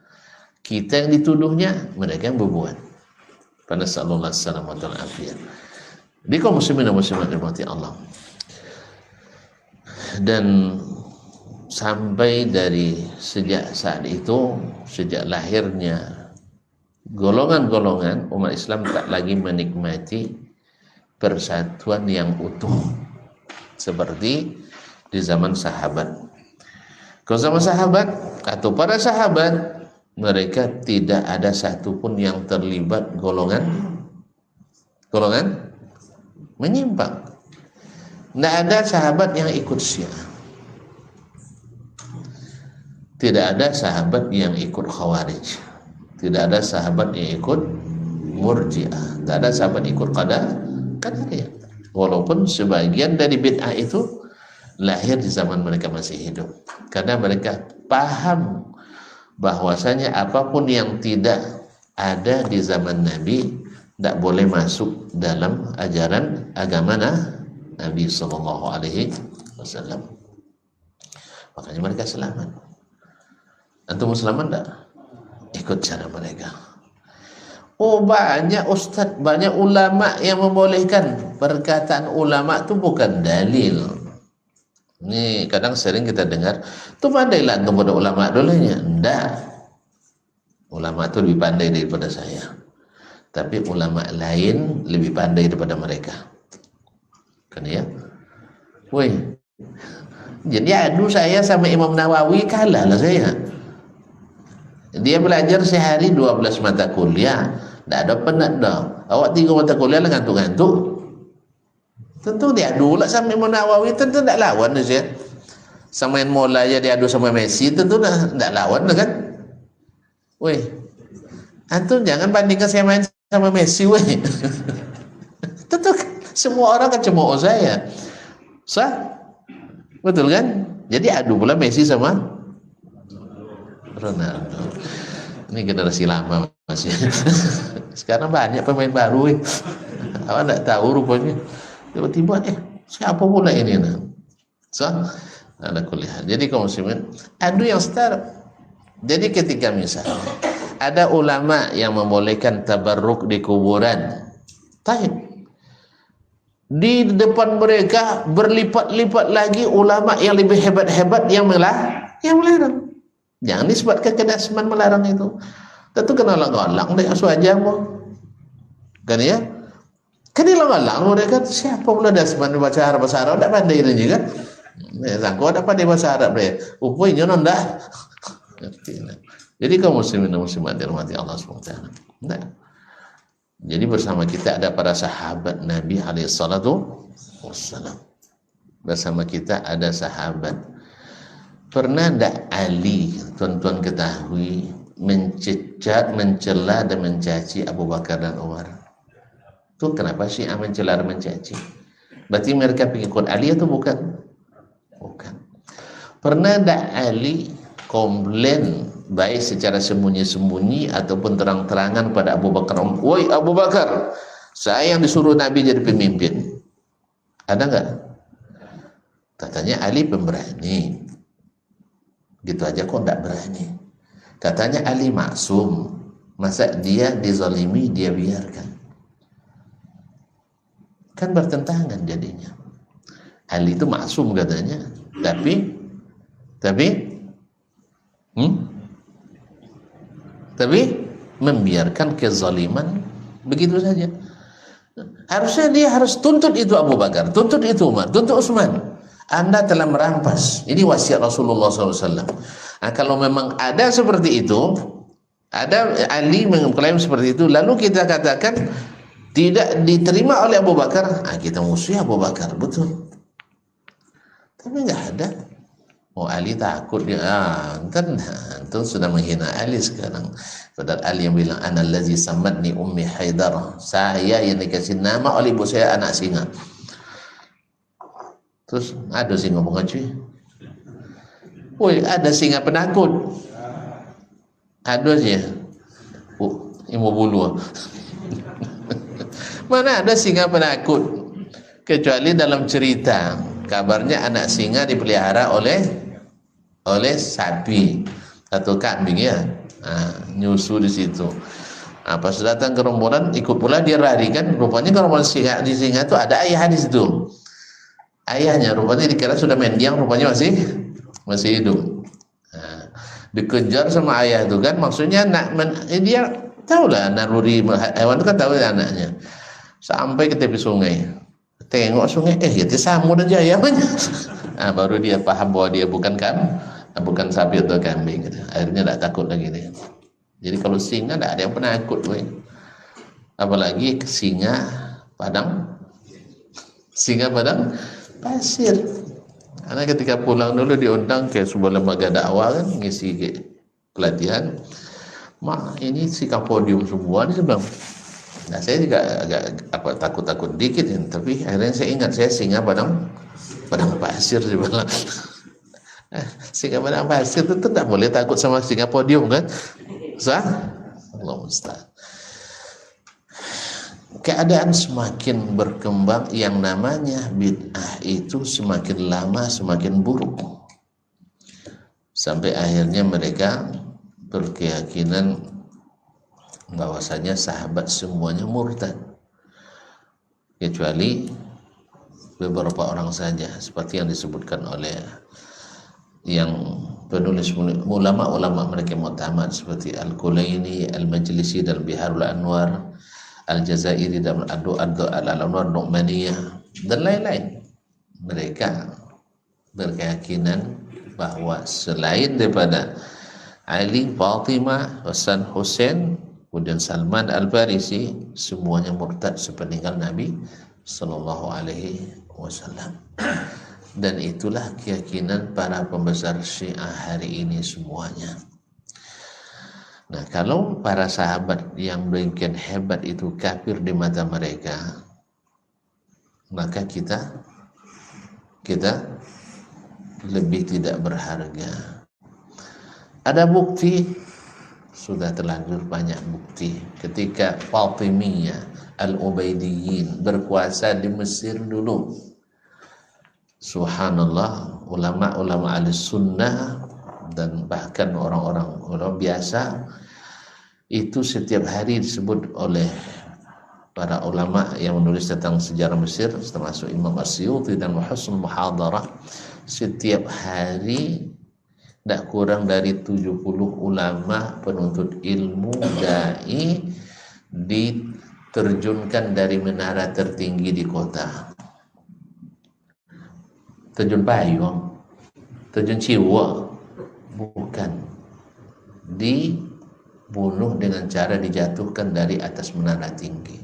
Kita yang dituduhnya, mereka yang berbuat. Pada sallallahu alaihi wasallam wa ta'ala. Di kaum muslimin dan muslimat dirahmati Allah. Dan sampai dari sejak saat itu, sejak lahirnya golongan-golongan umat Islam tak lagi menikmati persatuan yang utuh seperti di zaman sahabat. Kalau zaman sahabat atau para sahabat, mereka tidak ada satupun yang terlibat golongan menyimpang. Tidak ada sahabat yang ikut Syiah, tidak ada sahabat yang ikut Khawarij, tidak ada sahabat yang ikut Murji'ah, tidak ada sahabat ikut Qadariyah. Walaupun sebagian dari bid'ah itu lahir di zaman mereka masih hidup, karena mereka paham bahwasanya apapun yang tidak ada di zaman Nabi tidak boleh masuk dalam ajaran agama Nabi Sallallahu Alaihi Wasallam. Makanya mereka selamat. Antum selamat tak? Ikut cara mereka. Oh, banyak ustaz, banyak ulama yang membolehkan. Perkataan ulama itu bukan dalil. Ini kadang sering kita dengar, tu pandailah antum pada ulama dulunya. Tidak. Ulama itu lebih pandai daripada saya. Tapi ulama lain lebih pandai daripada mereka. Kan ya? Woi. Jadi adu saya sama Imam Nawawi, kalah lah saya. Dia belajar sehari 12 mata kuliah, tak ada penat dah. Awak 3 mata kuliah lah ngantuk-ngantuk. Tentu dia adu lah sama Imam Nawawi, tentu tak lawan dia. Sama yang Mola aja dia adu sama Messi, tentu tak lawan lah kan. Woi. Antum jangan bandingkan saya main sama Messi, woi. Tentu semua orang kan cemooh saya. Sah? Betul kan? Jadi adu pula Messi sama Ronaldo. Ini generasi lama masih. Sekarang banyak pemain baru. Awak tak tahu rupanya. Tiba-tiba siapa pula ini? Sah? Ala kulli hal. Jadi kaum muslimin, adu yang setara. Jadi ketika misalnya ada ulama yang membolehkan tabarruk di kuburan, taib. Di depan mereka berlipat-lipat lagi ulama yang lebih hebat-hebat yang melarang. Jangan disebutkan kedasman melarang itu. Tentu kena lang-lang deh aja mo. Kan ya? Kan lang-lang mereka siapa pula dasman baca Arab bahasa Arab, tak pandai ini kan? Sangko ada pandai bahasa Arab deh. Upanya nonda. Jadi kaum muslimin dan muslimat dirahmati Allah SWT. Nah. Jadi bersama kita ada para sahabat Nabi alaihi salatu wassalam. Bersama kita ada sahabat. Pernah tak Ali, tuan-tuan ketahui, mencecat, mencela dan mencaci Abu Bakar dan Umar? Itu kenapa Syiah mencela dan mencaci? Berarti mereka pengikut Ali atau bukan? Bukan. Pernah tak Ali komplain baik secara sembunyi-sembunyi ataupun terang-terangan pada Abu Bakar? Woi Abu Bakar, saya yang disuruh Nabi jadi pemimpin. Ada enggak? Katanya Ali pemberani. Gitu aja kok enggak berani. Katanya Ali maksum. Masa dia dizalimi dia biarkan? Kan bertentangan jadinya. Ali itu maksum katanya, tapi tapi membiarkan kezaliman begitu saja. Harusnya dia harus tuntut itu Abu Bakar, tuntut itu Umar, tuntut Utsman. Anda telah merampas. Ini wasiat Rasulullah SAW. Nah, kalau memang ada seperti itu, ada Ali mengklaim seperti itu, lalu kita katakan tidak diterima oleh Abu Bakar, kita musuh Abu Bakar, betul. Tapi nggak ada. Oh, Ali takut dia. Itu sudah menghina Ali sekarang. Padahal Ali yang bilang, ana allazi samatni ummi Haidar. Saya yang dikasih nama oleh ibu saya anak singa. Terus ada singa bunga cuy. Woi, ada singa penakut. Ada sih. Ibu bulu. Mana ada singa penakut? Kecuali dalam cerita. Kabarnya anak singa dipelihara oleh sapi atau kambing ya, nyusu di situ. Pas datang ke rombongan ikut pula dia lari kan, rupanya ke rombongan singa itu ada ayah di situ. Ayahnya rupanya dikira sudah mendiang, rupanya masih hidup. Dikejar sama ayah itu kan, maksudnya dia tahulah naluri hewan itu kan tahu anaknya. Sampai ke tepi sungai. Tengok sungai, itu samud aja ya. Baru dia paham bahwa dia bukan sapi atau kambing gitu. Akhirnya tidak takut lagi dia. Jadi kalau singa tidak ada yang penakut, apalagi singa padang pasir. Karena ketika pulang dulu diundang ke sebuah lembaga dakwah kan, ngisi pelatihan. Ini sikap podium semua nih sebab. Nah, saya juga agak takut-takut dikit ya, tapi akhirnya saya ingat saya singa padang pasir di bilang. Singa padang pasir itu tidak boleh takut sama singa podium kan? Allah musta'an. Keadaan semakin berkembang, yang namanya bid'ah itu semakin lama semakin buruk. Sampai akhirnya mereka berkeyakinan bahwasanya sahabat semuanya murtad, kecuali beberapa orang saja, seperti yang disebutkan oleh yang penulis ulama mereka mu'tamad seperti Al-Kulaini, Al-Majlisi dalam Biharul Anwar, Al-Jazairi dalam Al-Anwar Nu'maniyah dan lain-lain. Mereka berkeyakinan bahwa selain daripada Ali, Fatimah, Hasan, Husain, kemudian Salman Al-Farisi, semuanya murtad sepeninggal Nabi Sallallahu Alaihi Wasallam. Dan itulah keyakinan para pembesar Syiah hari ini semuanya. Nah, kalau para sahabat yang demikian hebat itu kafir di mata mereka, maka kita lebih tidak berharga. Ada bukti, sudah terlanjur banyak bukti. Ketika Fatimiyah Al-Ubaidiyin berkuasa di Mesir dulu, subhanallah, ulama-ulama Ahlussunnah dan bahkan orang-orang biasa itu setiap hari disebut oleh para ulama yang menulis tentang sejarah Mesir, termasuk Imam Asyuti dan Husnul Muhadarah, setiap hari tidak kurang dari 70 ulama penuntut ilmu dai diterjunkan dari menara tertinggi di kota. Terjun payung, terjun ciwa, bukan, dibunuh dengan cara dijatuhkan dari atas menara tinggi.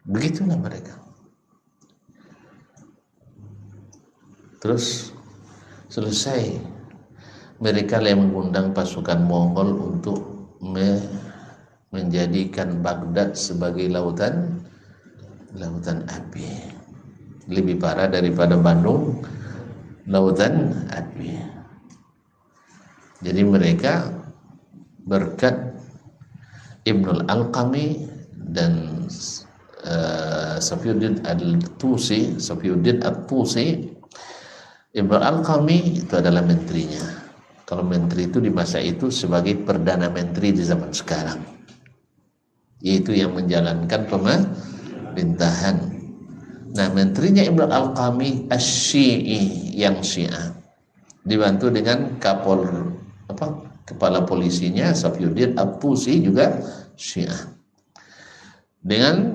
Begitulah mereka. Terus selesai, mereka yang mengundang pasukan Mongol untuk menjadikan Baghdad sebagai lautan api. Lebih parah daripada Bandung, lautan api. Jadi mereka berkat Ibnul Alqami dan Safiyuddin At-Tusi, Ibnul Alqami itu adalah menterinya. Kalau menteri itu di masa itu sebagai perdana menteri di zaman sekarang, yaitu yang menjalankan pemerintahan. Nah, menterinya Ibn al-Alqami Asy-Syi'i yang Syiah, dibantu dengan kepala polisinya Safiyuddin At-Tusi juga Syiah. Dengan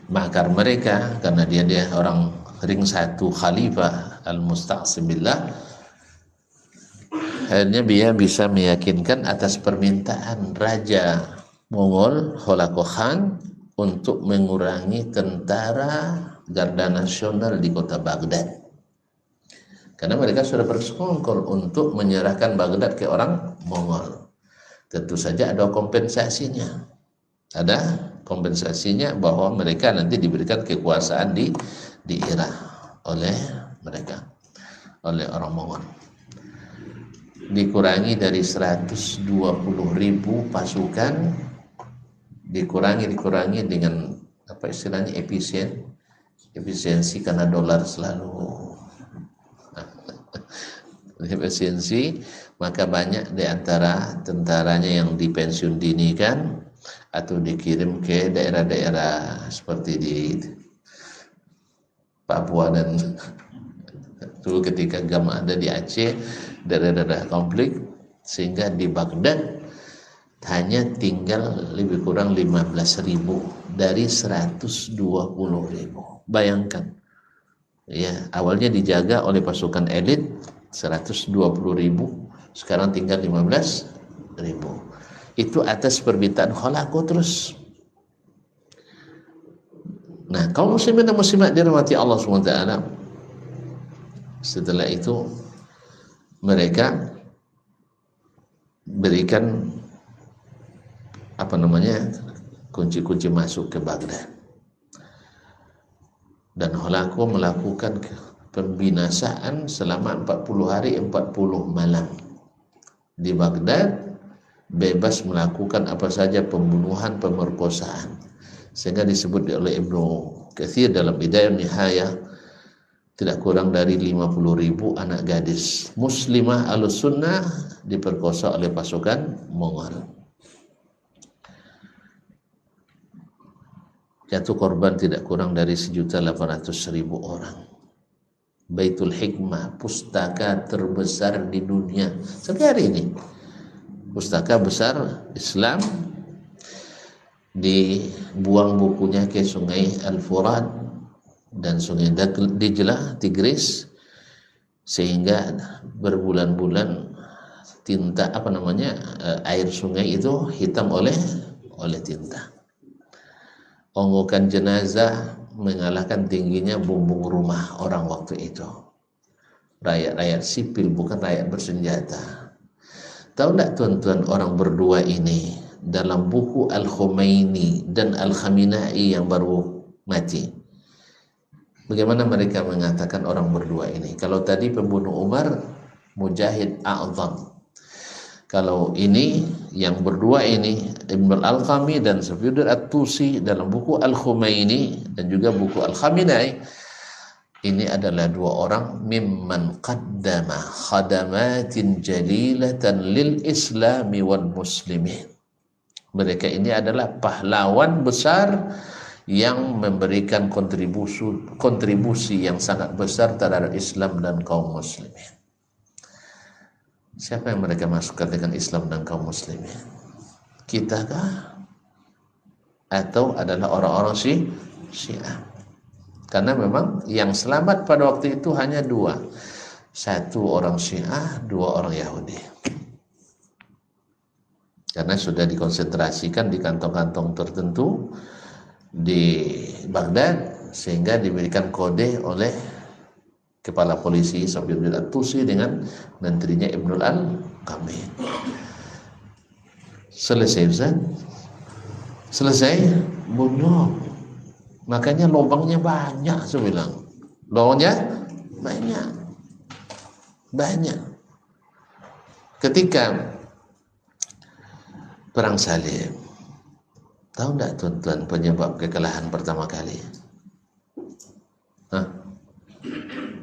makar mereka, karena dia orang ring satu Khalifah Al-Musta'sim billah, akhirnya dia bisa meyakinkan atas permintaan Raja Mongol Holako Khan untuk mengurangi tentara Garda Nasional di kota Baghdad, karena mereka sudah bersekongkol untuk menyerahkan Baghdad ke orang Mongol. Tentu saja ada kompensasinya, bahwa mereka nanti diberikan kekuasaan di Irak oleh mereka, oleh orang Mongol. Dikurangi dari 120.000 pasukan, dikurangi dengan apa istilahnya, efisiensi, karena dolar selalu efisiensi, maka banyak di antara tentaranya yang dipensiun dini kan, atau dikirim ke daerah-daerah seperti di Papua, dan dulu ketika GAM ada di Aceh, daerah-daerah konflik, sehingga di Baghdad hanya tinggal lebih kurang 15.000 dari 120.000. Bayangkan ya, awalnya dijaga oleh pasukan elit 120.000, sekarang tinggal 15.000. Itu atas permintaan Holako terus. Nah, kaum muslimin dan muslimat dirahmati Allah SWT, setelah itu mereka berikan kunci-kunci masuk ke Baghdad, dan Holako melakukan pembinasaan selama 40 hari 40 malam di Baghdad, bebas melakukan apa saja, pembunuhan, pemerkosaan, sehingga disebut oleh Ibnu Katsir dalam Bidayah Nihayah, tidak kurang dari 50.000 anak gadis muslimah Ahlussunnah diperkosa oleh pasukan Mongol. Jatuh korban tidak kurang dari 1.800.000 orang. Baitul Hikmah, pustaka terbesar di dunia sampai hari ini, pustaka besar Islam, dibuang bukunya ke sungai Al-Furat dan sungai Dijlah, Tigris, sehingga berbulan-bulan tinta air sungai itu hitam oleh tinta. Onggokan jenazah mengalahkan tingginya bumbung rumah orang waktu itu. Rakyat-rakyat sipil, bukan rakyat bersenjata. Tahu tidak tuan-tuan, orang berdua ini dalam buku Al-Khomeini dan Al-Khamenei yang baru mati, bagaimana mereka mengatakan orang berdua ini? Kalau tadi pembunuh Umar Mujahid A'zam, kalau ini yang berdua ini Ibn al-Alqami dan Safiyuddin At-Tusi dalam buku Al-Khomeini dan juga buku Al-Khamenei, ini adalah dua orang mimman qaddama khadamatin jalilatan lil islami wal muslimin. Mereka ini adalah pahlawan besar yang memberikan kontribusi yang sangat besar terhadap Islam dan kaum muslimin. Siapa yang mereka masukkan dengan Islam dan kaum muslimin? Kita kah? Atau adalah orang-orang Syiah? Karena memang yang selamat pada waktu itu hanya dua. Satu orang Syiah, dua orang Yahudi. Karena sudah dikonsentrasikan di kantong-kantong tertentu di Baghdad, sehingga diberikan kode oleh kepala polisi Safiyuddin At-Tusi dengan menterinya Ibnul Al-Qami. Selesai Ustaz? Selesai? Belum. Makanya lubangnya banyak, saya bilang. Lubangnya banyak. Ketika perang salib, tahu enggak tuan-tuan penyebab kekalahan pertama kali?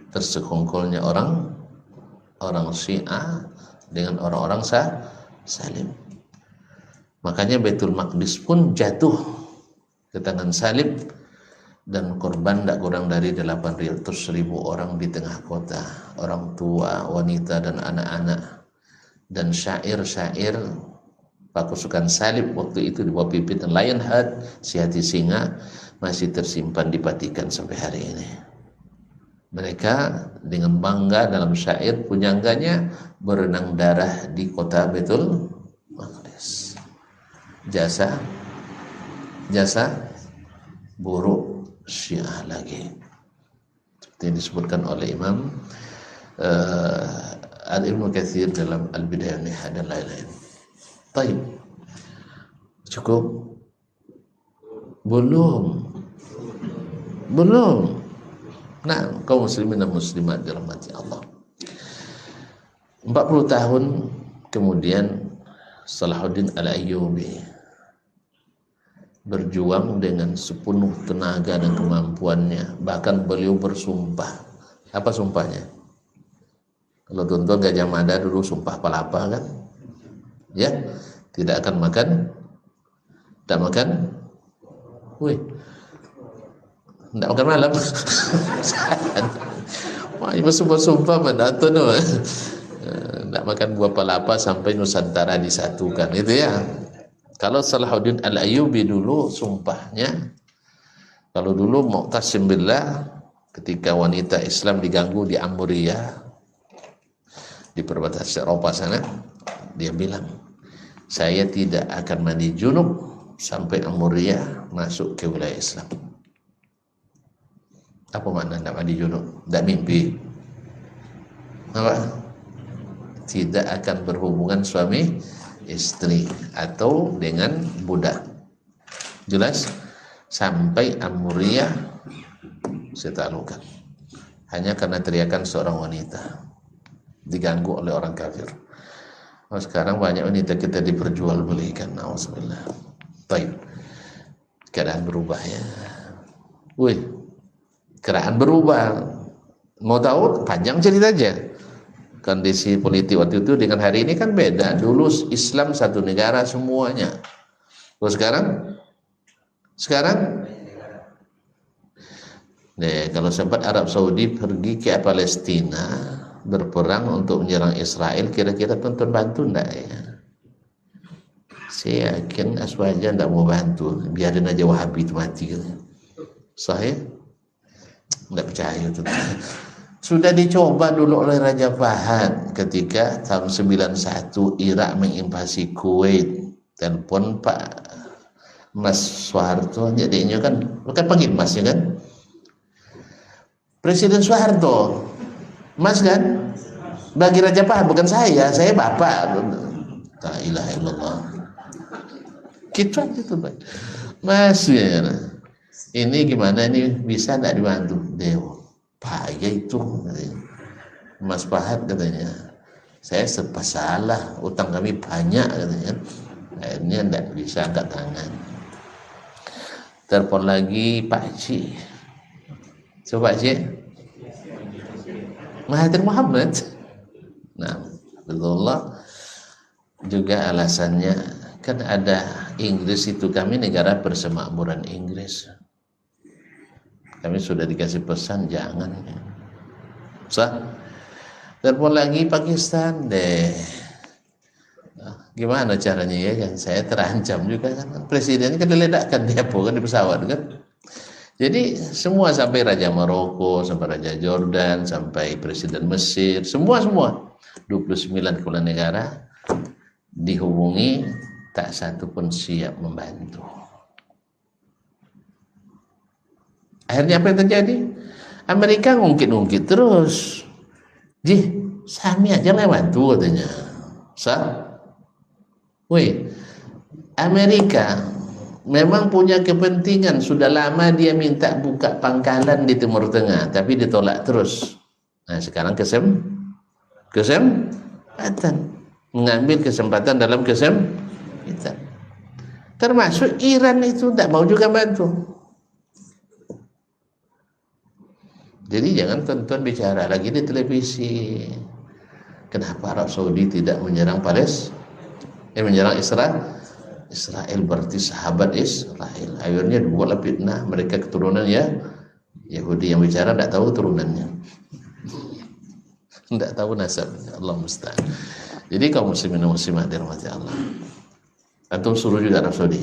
Tersekongkolnya orang Syiah dengan orang-orang Salim. Makanya Baitul Maqdis pun jatuh ke tangan Salib dan korban tidak kurang dari 800.000 orang di tengah kota, orang tua, wanita dan anak-anak, dan syair-syair pasukan salib waktu itu di bawah pimpinan Lionheart, si hati singa, masih tersimpan di Vatikan sampai hari ini. Mereka dengan bangga dalam syair punyangganya berenang darah di kota Baitul Maqdis. Jasa buruk Syiah lagi, seperti yang disebutkan oleh Imam Ibnu Katsir dalam Al-Bidayah wan Nihayah dan lain-lain. Baik, cukup? Belum. Nah, kaum muslimin dan muslimat dirahmati Allah. 40 tahun kemudian Salahuddin Al-Ayyubi berjuang dengan sepenuh tenaga dan kemampuannya. Bahkan beliau bersumpah. Apa sumpahnya? Kalau tuan-tuan Gajah Mada dulu sumpah palapa kan? Ya, tidak akan makan. Tidak makan. Wih, tidak makan malam. Wah, ini sumpah mana tu no? Tidak makan buah palapa sampai Nusantara disatukan, itu ya. Kalau Salahuddin Al-Ayyubi dulu sumpahnya, kalau dulu Mu'tasim billah ketika wanita Islam diganggu di Amuriyah di perbatasan Eropa sana, dia bilang, saya tidak akan mandi junub sampai Amuriyah masuk ke wilayah Islam. Apa makna tidak mandi junub? Tidak mimpi. Apa? Tidak akan berhubungan suami istri atau dengan budak. Jelas? Sampai Amuriyah saya taklukan hanya karena teriakan seorang wanita diganggu oleh orang kafir. Oh, sekarang banyak wanita kita diperjualbelikan. Nauzubillah. Baik, keadaan berubah ya. Wih, keadaan berubah. Mau tahu? Panjang cerita aja. Kondisi politik waktu itu dengan hari ini kan beda. Dulu Islam satu negara semuanya. Kalau sekarang kalau sempat Arab Saudi pergi ke Palestina berperang untuk menyerang Israel, kira-kira tonton bantu enggak ya? Saya yakin Aswaja enggak mau bantu, biarin aja Wahabi itu mati. Saya enggak percaya itu. Sudah dicoba dulu oleh Raja Fahad ketika tahun 91 Irak menginvasi Kuwait. Telepon Pak Mas Soeharto, jadinya kan panggil Mas ya kan? Presiden Soeharto, Mas kan? Bagi Raja Fahad, bukan saya Bapak. La ilaha illallah. Gitu aja tuh Pak. Mas ya, ini gimana ini, bisa enggak dibantu? Dewa. Bahaya itu, Mas Fahad katanya, saya serba salah, utang kami banyak katanya, akhirnya tidak bisa angkat tangan. Telepon lagi Pak Cik, coba Cik, Mahathir Muhammad. Nah, Abdullah juga alasannya kan ada Inggris itu, kami negara persemakmuran Inggris. Kami sudah dikasih pesan jangan. Sah. Telepon lagi Pakistan deh. Nah, gimana caranya ya kan? Saya terancam juga kan. Presiden kan diledakkan dia kan di pesawat kan. Jadi semua sampai Raja Maroko, sampai Raja Jordan, sampai Presiden Mesir, semua 29 kepala negara dihubungi, tak satu pun siap membantu. Akhirnya apa yang terjadi? Amerika ngungkit-ngungkit terus. Sami aja lewat tuh katanya. Amerika memang punya kepentingan. Sudah lama dia minta buka pangkalan di Timur Tengah, tapi ditolak terus. Nah sekarang kesempatan. Mengambil kesempatan dalam kesempatan. Termasuk Iran itu tidak mau juga bantu. Jadi jangan tonton bicara lagi di televisi. Kenapa Arab Saudi tidak menyerang menyerang Israel berarti sahabat Israel. Akhirnya dibuatlah fitnah, mereka keturunan ya Yahudi, yang bicara tidak tahu turunannya, tidak tahu nasabnya. Allah musta'an. Jadi kaum muslimin dan muslimat dirahmati Allah, antum suruh juga Arab Saudi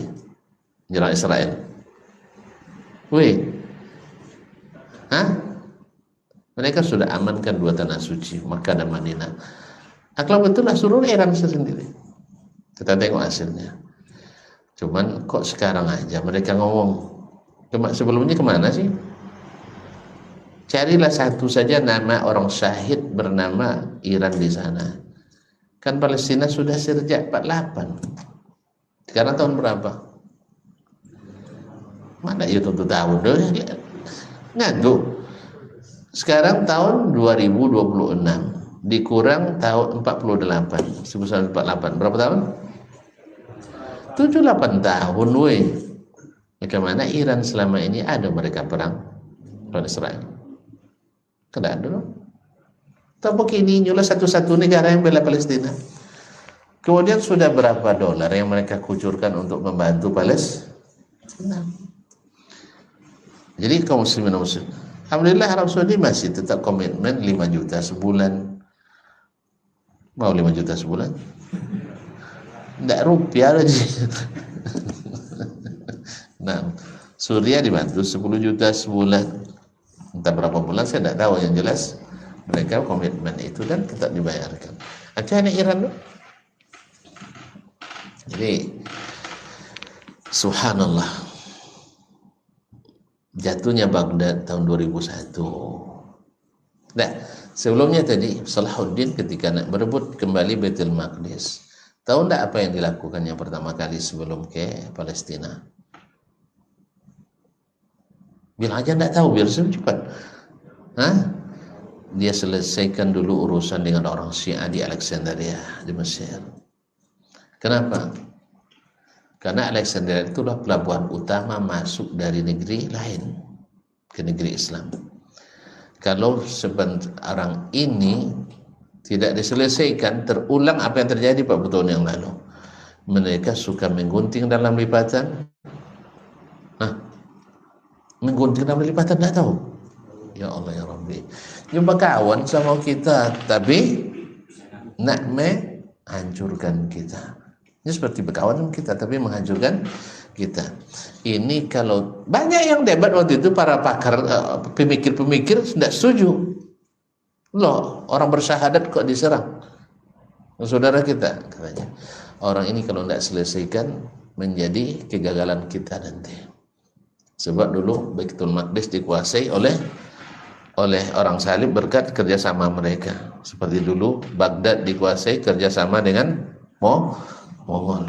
nyerang Israel. Mereka sudah amankan dua tanah suci, Makkah dan Madinah. Akal betul lah, suruh Iran sendiri. Kita tengok hasilnya. Cuman kok sekarang aja mereka ngomong, sebelumnya kemana sih? Carilah satu saja nama orang syahid bernama Iran di sana. Kan Palestina sudah sejak 48. Sekarang tahun berapa? Mana ya tentu tahun deh. Ngadu. Sekarang tahun 2026 dikurang tahun 48. 1948. Berapa tahun? 78 tahun weh. Bagaimana Iran selama ini ada mereka perang lawan Israel? Tidak ada. Tapi kini inilah satu-satu negara yang bela Palestina. Kemudian sudah berapa dolar yang mereka kucurkan untuk membantu Palestina? Jadi kaum muslimin dan muslimat, alhamdulillah Arab Saudi masih tetap komitmen 5 juta sebulan. Mau 5 juta sebulan? Tidak rupiah lagi. Nah, Suriah dibantu 10 juta sebulan. Entah berapa bulan saya tidak tahu, yang jelas mereka komitmen itu dan tetap dibayarkan. Akhirnya Iran loh. Jadi subhanallah, jatuhnya Baghdad tahun 2001. Nah, sebelumnya tadi Salahuddin ketika nak berebut kembali Baitul Maqdis, tahu tidak apa yang dilakukannya pertama kali sebelum ke Palestina? Bilang aja tidak tahu, biar cepat. Dia selesaikan dulu urusan dengan orang Syiah di Alexandria di Mesir. Kenapa? Karena Alexandria itulah pelabuhan utama masuk dari negeri lain ke negeri Islam. Kalau sebenarnya ini tidak diselesaikan, terulang apa yang terjadi 40 tahun yang lalu. Mereka suka menggunting dalam lipatan. Menggunting dalam lipatan, tidak tahu. Ya Allah ya Rabbi. Jumpa kawan sama kita, tapi nak menghancurkan kita. Ini seperti berkawan sama kita, tapi menghancurkan kita. Ini kalau banyak yang debat waktu itu, para pakar, pemikir-pemikir tidak setuju. Loh, orang bersyahadat kok diserang? Saudara kita, katanya. Orang ini kalau tidak selesaikan, menjadi kegagalan kita nanti. Sebab dulu Baitul Maqdis dikuasai oleh orang salib berkat kerjasama mereka. Seperti dulu Baghdad dikuasai kerjasama dengan Mongol.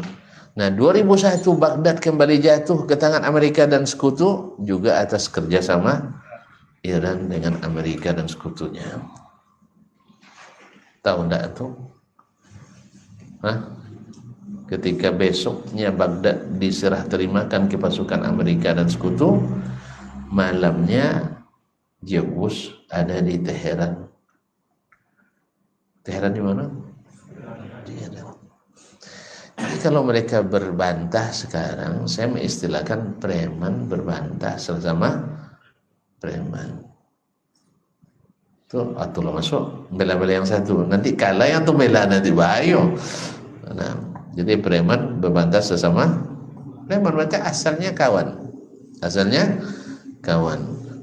Nah, 2001 Baghdad kembali jatuh ke tangan Amerika dan sekutu, juga atas kerjasama Iran dengan Amerika dan sekutunya. Tahu enggak itu? Ketika besoknya Baghdad diserah terimakan ke pasukan Amerika dan sekutu, malamnya Bush ada di Teheran. Teheran di mana? Di Iran. Jadi kalau mereka berbantah sekarang, saya mengistilahkan preman berbantah sesama preman. Tuh, atulah masuk bela-bela yang satu, nanti kalah yang tuh bela nanti bahaya. Nah, jadi preman berbantah sesama preman, mereka asalnya kawan.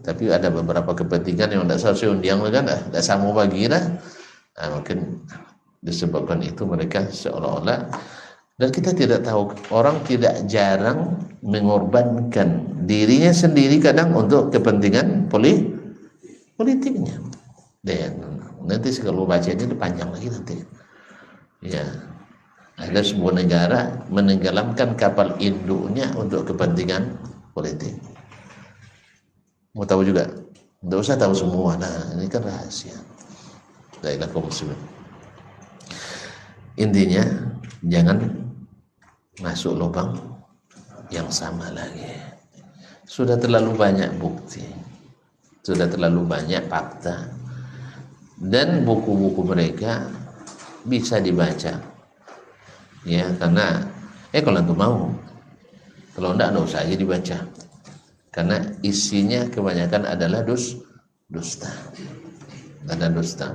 Tapi ada beberapa kepentingan yang tidak sesuai undiang kan, tidak sama bagi dah. Mungkin disebabkan itu mereka seolah-olah, dan kita tidak tahu, orang tidak jarang mengorbankan dirinya sendiri kadang untuk kepentingan politiknya. Dan nanti kalau baca ini panjang lagi nanti. Ya. Ada sebuah negara menenggelamkan kapal induknya untuk kepentingan politik. Mau tahu juga? Tidak usah tahu semua. Nah, ini kan rahasia. Baiklah kaum muslimin. Intinya jangan masuk lubang yang sama lagi. Sudah terlalu banyak bukti, sudah terlalu banyak fakta, dan buku-buku mereka bisa dibaca. Ya, karena Kalau antum mau, kalau enggak usah aja dibaca, karena isinya kebanyakan adalah dusta. Ada dusta.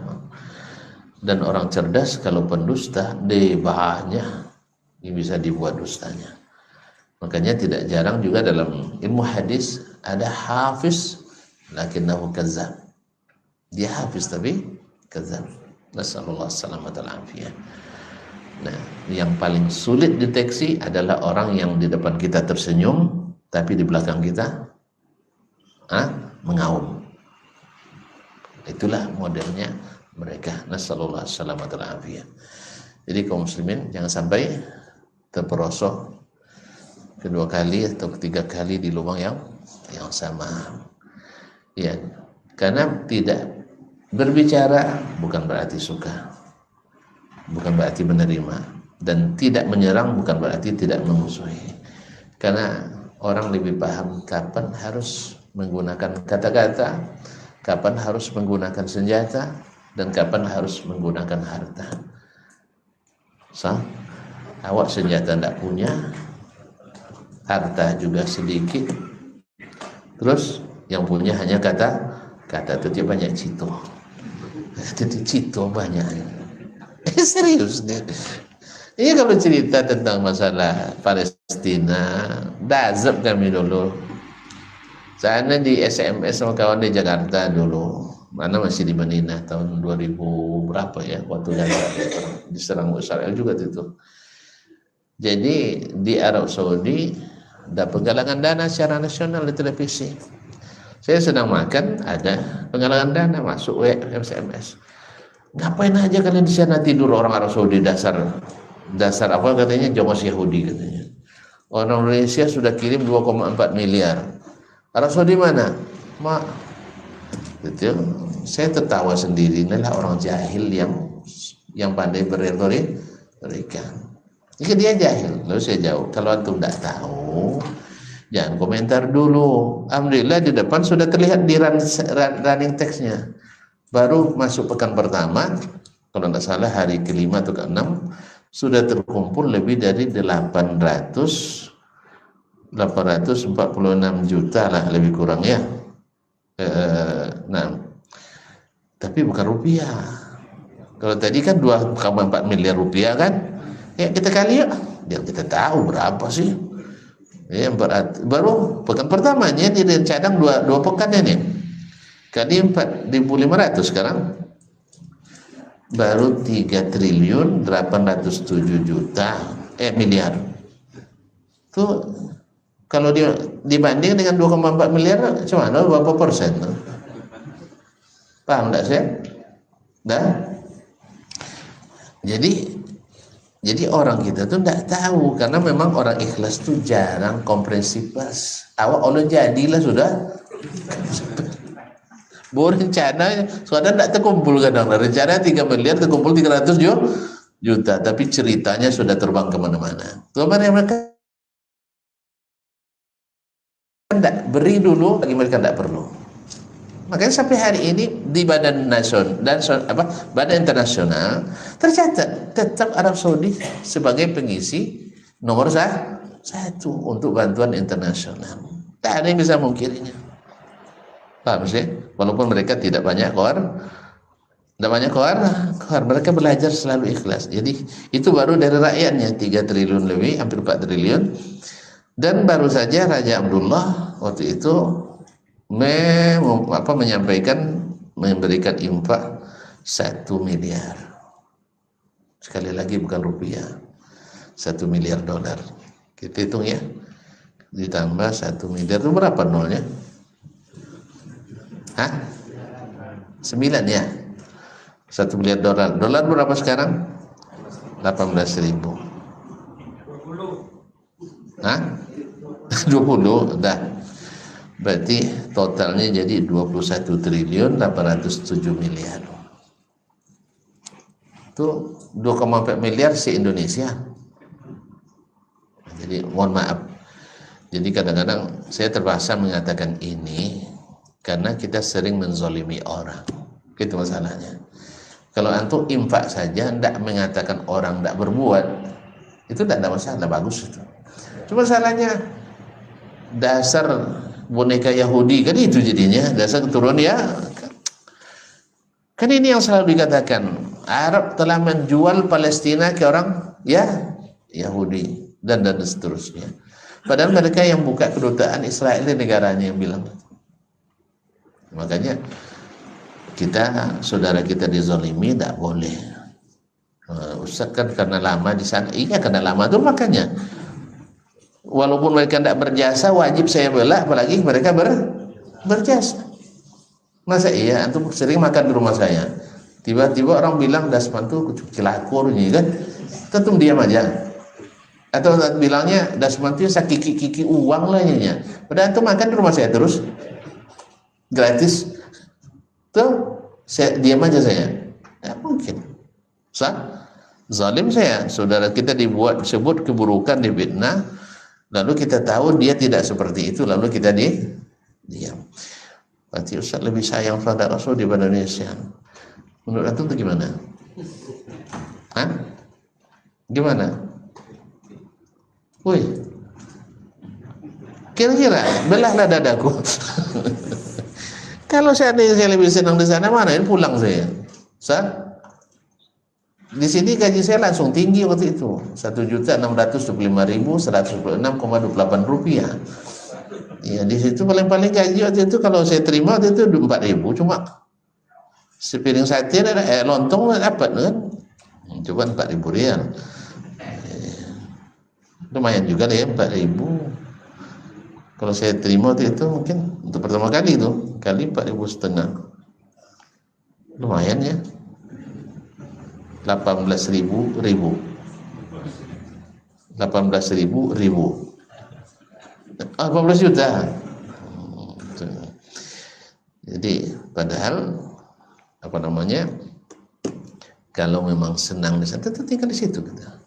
Dan orang cerdas kalau pendusta, banyak yang bisa dibuat dustanya. Makanya tidak jarang juga dalam ilmu hadis ada hafiz lakinnahu kazzab. Dia hafiz tapi kazzab. Nasallallahu alaihi wasallam. Nah, yang paling sulit deteksi adalah orang yang di depan kita tersenyum tapi di belakang kita mengaum. Itulah modelnya mereka. Nasallallahu alaihi wasallam. Jadi kaum muslimin jangan sampai terperosok kedua kali atau ketiga kali di lubang yang sama. Ya, karena tidak berbicara bukan berarti suka, bukan berarti menerima, dan tidak menyerang bukan berarti tidak memusuhi. Karena orang lebih paham kapan harus menggunakan kata-kata, kapan harus menggunakan senjata, dan kapan harus menggunakan harta. Awak senjata tidak punya, harta juga sedikit, terus yang punya hanya kata itu banyak cito. Jadi cito banyak. Serius nih. Ini kalau cerita tentang masalah Palestina, dazab kami dulu. Sana di SMS sama kawan di Jakarta dulu. Mana masih di Madinah tahun 2000 berapa ya, waktu Gaza diserang Israel juga itu. Jadi di Arab Saudi ada penggalangan dana secara nasional di televisi. Saya sedang makan, ada penggalangan dana masuk SMS. Ngapain aja kalian di sana tidur, orang Arab Saudi, dasar apa katanya, jongos Yahudi katanya. Orang Indonesia sudah kirim 2,4 miliar. Arab Saudi mana? Gitu. Saya tertawa sendiri. Inilah orang jahil yang pandai berretorika. Jika dia jahil, lalu saya jawab, kalau antum tidak tahu, jangan komentar dulu. Alhamdulillah di depan sudah terlihat di running text-nya. Baru masuk pekan pertama, kalau tidak salah hari ke-5 atau ke-6, sudah terkumpul lebih dari 846 juta lah lebih kurang ya. Nah, tapi bukan rupiah. Kalau tadi kan 2,4 miliar rupiah kan? Ya kita kali ya, biar kita tahu berapa sih. Ya, baru pekan pertamanya dia cadang dua pekan ini. Kali 4.500 sekarang. Baru 3.807 miliar. Tuh kalau dia dibanding dengan 2,4 miliar, cuma berapa persen? Paham enggak saya? Jadi orang kita tuh tidak tahu, karena memang orang ikhlas tuh jarang komprehensif pers. Awak Allah jadilah sudah. Rencana sudah tidak terkumpul, kadang rencana 3 miliar terkumpul 300 juta, tapi ceritanya sudah terbang kemana-mana. Kemana mereka tidak beri dulu, bagi mereka tidak perlu. Makanya sampai hari ini di badan nasional dan badan internasional tercatat tetap Arab Saudi sebagai pengisi nomor 1 untuk bantuan internasional. Tak ada yang bisa mengkirinya. Paham sih? Walaupun mereka tidak banyak keluar, mereka belajar selalu ikhlas. Jadi itu baru dari rakyatnya 3 triliun lebih, hampir 4 triliun. Dan baru saja Raja Abdullah waktu itu memberikan infak 1 miliar. Sekali lagi bukan rupiah, 1 miliar dolar. Kita hitung ya, ditambah 1 miliar itu berapa nolnya? 9 ya. 1 miliar dolar. Dolar berapa sekarang? 18.000. 20 dah. Berarti totalnya jadi 21.807 miliar. Itu 2,4 miliar se-Indonesia. Jadi mohon maaf. Jadi kadang-kadang saya terpaksa mengatakan ini karena kita sering menzolimi orang. Itu masalahnya. Kalau antum infak saja, tidak mengatakan orang tidak berbuat, Itu tidak ada masalah, bagus itu. Cuma salahnya dasar boneka Yahudi kan itu jadinya, dasar keturunan ya. Kan ini yang selalu dikatakan, Arab telah menjual Palestina ke orang ya Yahudi dan seterusnya. Padahal mereka yang buka kedutaan Israel di negaranya yang bilang. Makanya kita, saudara kita dizalimi, tidak boleh. Ustaz kan karena lama di sana, iya karena lama tuh makanya. Walaupun mereka tidak berjasa, wajib saya bela, apalagi mereka berjasa. Masa iya, antum sering makan di rumah saya, tiba-tiba orang bilang dasman tuh cilakur nih kan, tentu diam aja. Atau bilangnya dasman tuh sakiki uang lah nya. Padahal antum makan di rumah saya terus, gratis, tuh saya diam aja saya, ya mungkin. Zalim saya, saudara kita disebut keburukan, difitnah, lalu kita tahu dia tidak seperti itu, lalu kita diam. Berarti Ustaz lebih sayang pada Rasul daripada Indonesia. Menurut antum itu gimana? Hah? Gimana? Woi, kira-kira belahlah dadaku. Kalau saya lebih senang di sana, mana ini pulang saya. Di sini gaji saya langsung tinggi waktu itu, 1.625.126,28 rupiah. Ya di situ paling gaji waktu itu kalau saya terima waktu itu 4.000, cuma sepiring sate lontong dapat kan, coba 4.000 rial. Lumayan juga deh 4.000. Kalau saya terima waktu itu mungkin untuk pertama kali itu kali 4.500, lumayan ya. 18.000 18 juta. Jadi padahal apa namanya, kalau memang senang di sana tetap tinggal di situ kita.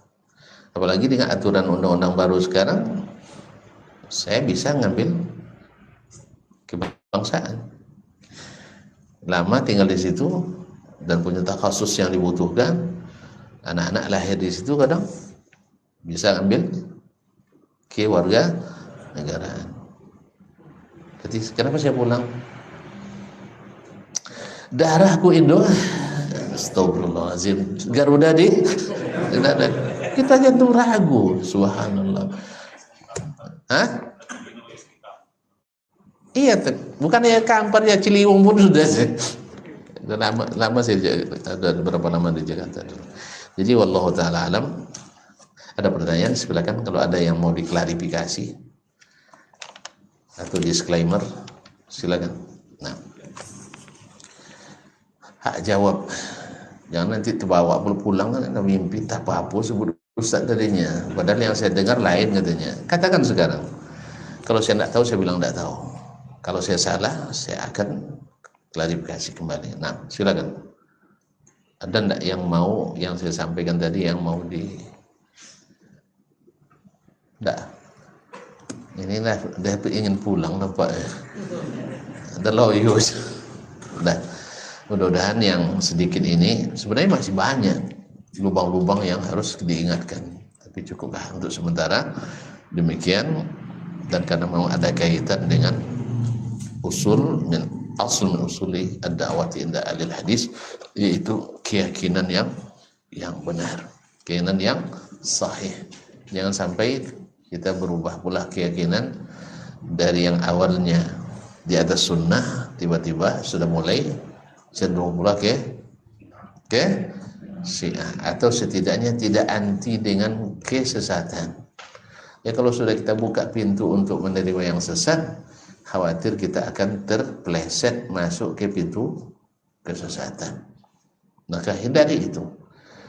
Apalagi dengan aturan undang-undang baru sekarang, saya bisa ngambil kebangsaan. Lama tinggal di situ dan punya takhasus yang dibutuhkan, anak-anak lahir di situ kadang bisa ambil ke warga negaraan. Jadi kenapa saya pulang? Darahku Indo. Astagfirullahaladzim. Garuda kita jantung ragu. Subhanallah. Hah? Iya, bukan ya Kampar ya Ciliwung pun sudah sih. Lama saya ada berapa lama di Jakarta. Jadi wallahu taala alam. Ada pertanyaan, silakan kalau ada yang mau diklarifikasi atau disclaimer, silakan. Nah, hak jawab. Jangan nanti terbawa pulang kan ada mimpi tak apa-apa sebut ustaz tadinya. Padahal yang saya dengar lain katanya. Katakan sekarang. Kalau saya tidak tahu, saya bilang tidak tahu. Kalau saya salah, saya akan klarifikasi kembali. Nah, silakan. Ada enggak yang mau yang saya sampaikan tadi yang mau enggak? Inilah dia ingin pulang nampak ya. Ada loyo. Nah, mudah-mudahan yang sedikit ini sebenarnya masih banyak lubang-lubang yang harus diingatkan. Tapi cukuplah untuk sementara demikian, dan karena memang ada kaitan dengan usul min usuli ad-da'wati inda alil hadis, yaitu keyakinan yang benar, keyakinan yang sahih. Jangan sampai kita berubah pula keyakinan dari yang awalnya di atas sunnah, tiba-tiba sudah mulai cenderung pula ke Syiah, atau setidaknya tidak anti dengan kesesatan. Ya kalau sudah kita buka pintu untuk menerima yang sesat, khawatir kita akan terpeleset masuk ke pintu kesesatan. Maka hindari itu.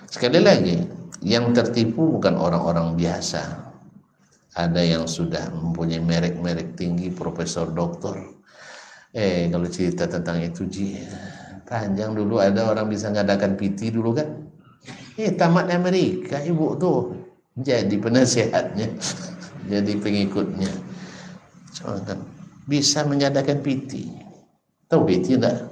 Sekali lagi, yang tertipu bukan orang-orang biasa. Ada yang sudah mempunyai merek-merek tinggi, profesor, doktor. Kalau cerita tentang itu panjang. Dulu ada orang bisa ngadakan PT dulu kan. Tamat Amerika ibu tuh jadi penasehatnya, jadi pengikutnya. Soalnya kan bisa menyadakan PT. Tahu PT enggak?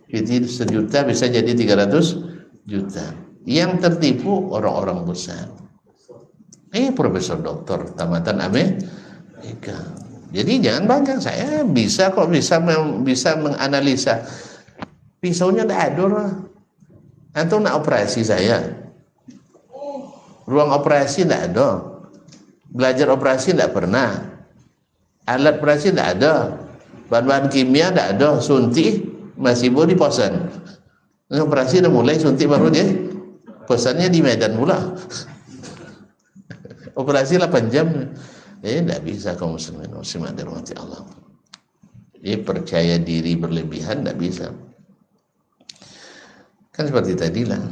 PT 1 juta bisa jadi 300 juta. Yang tertipu orang-orang besar. Profesor doktor tamatan Amerika. Jadi jangan bangga, saya bisa kok, bisa menganalisa. Pisaunya tidak ada lah. Antum nak operasi saya, ruang operasi tidak ada, belajar operasi tidak pernah, alat operasi tidak ada, bahan-bahan kimia tidak ada, suntik masih boleh posen. Operasi udah mulai, suntik baru dia posannya di Medan pula. Operasi 8 jam. Tidak bisa kaum muslimat dirahmati Allah. Percaya diri berlebihan tidak bisa. Kan seperti tadi lah,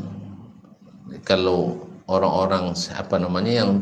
kalau orang-orang yang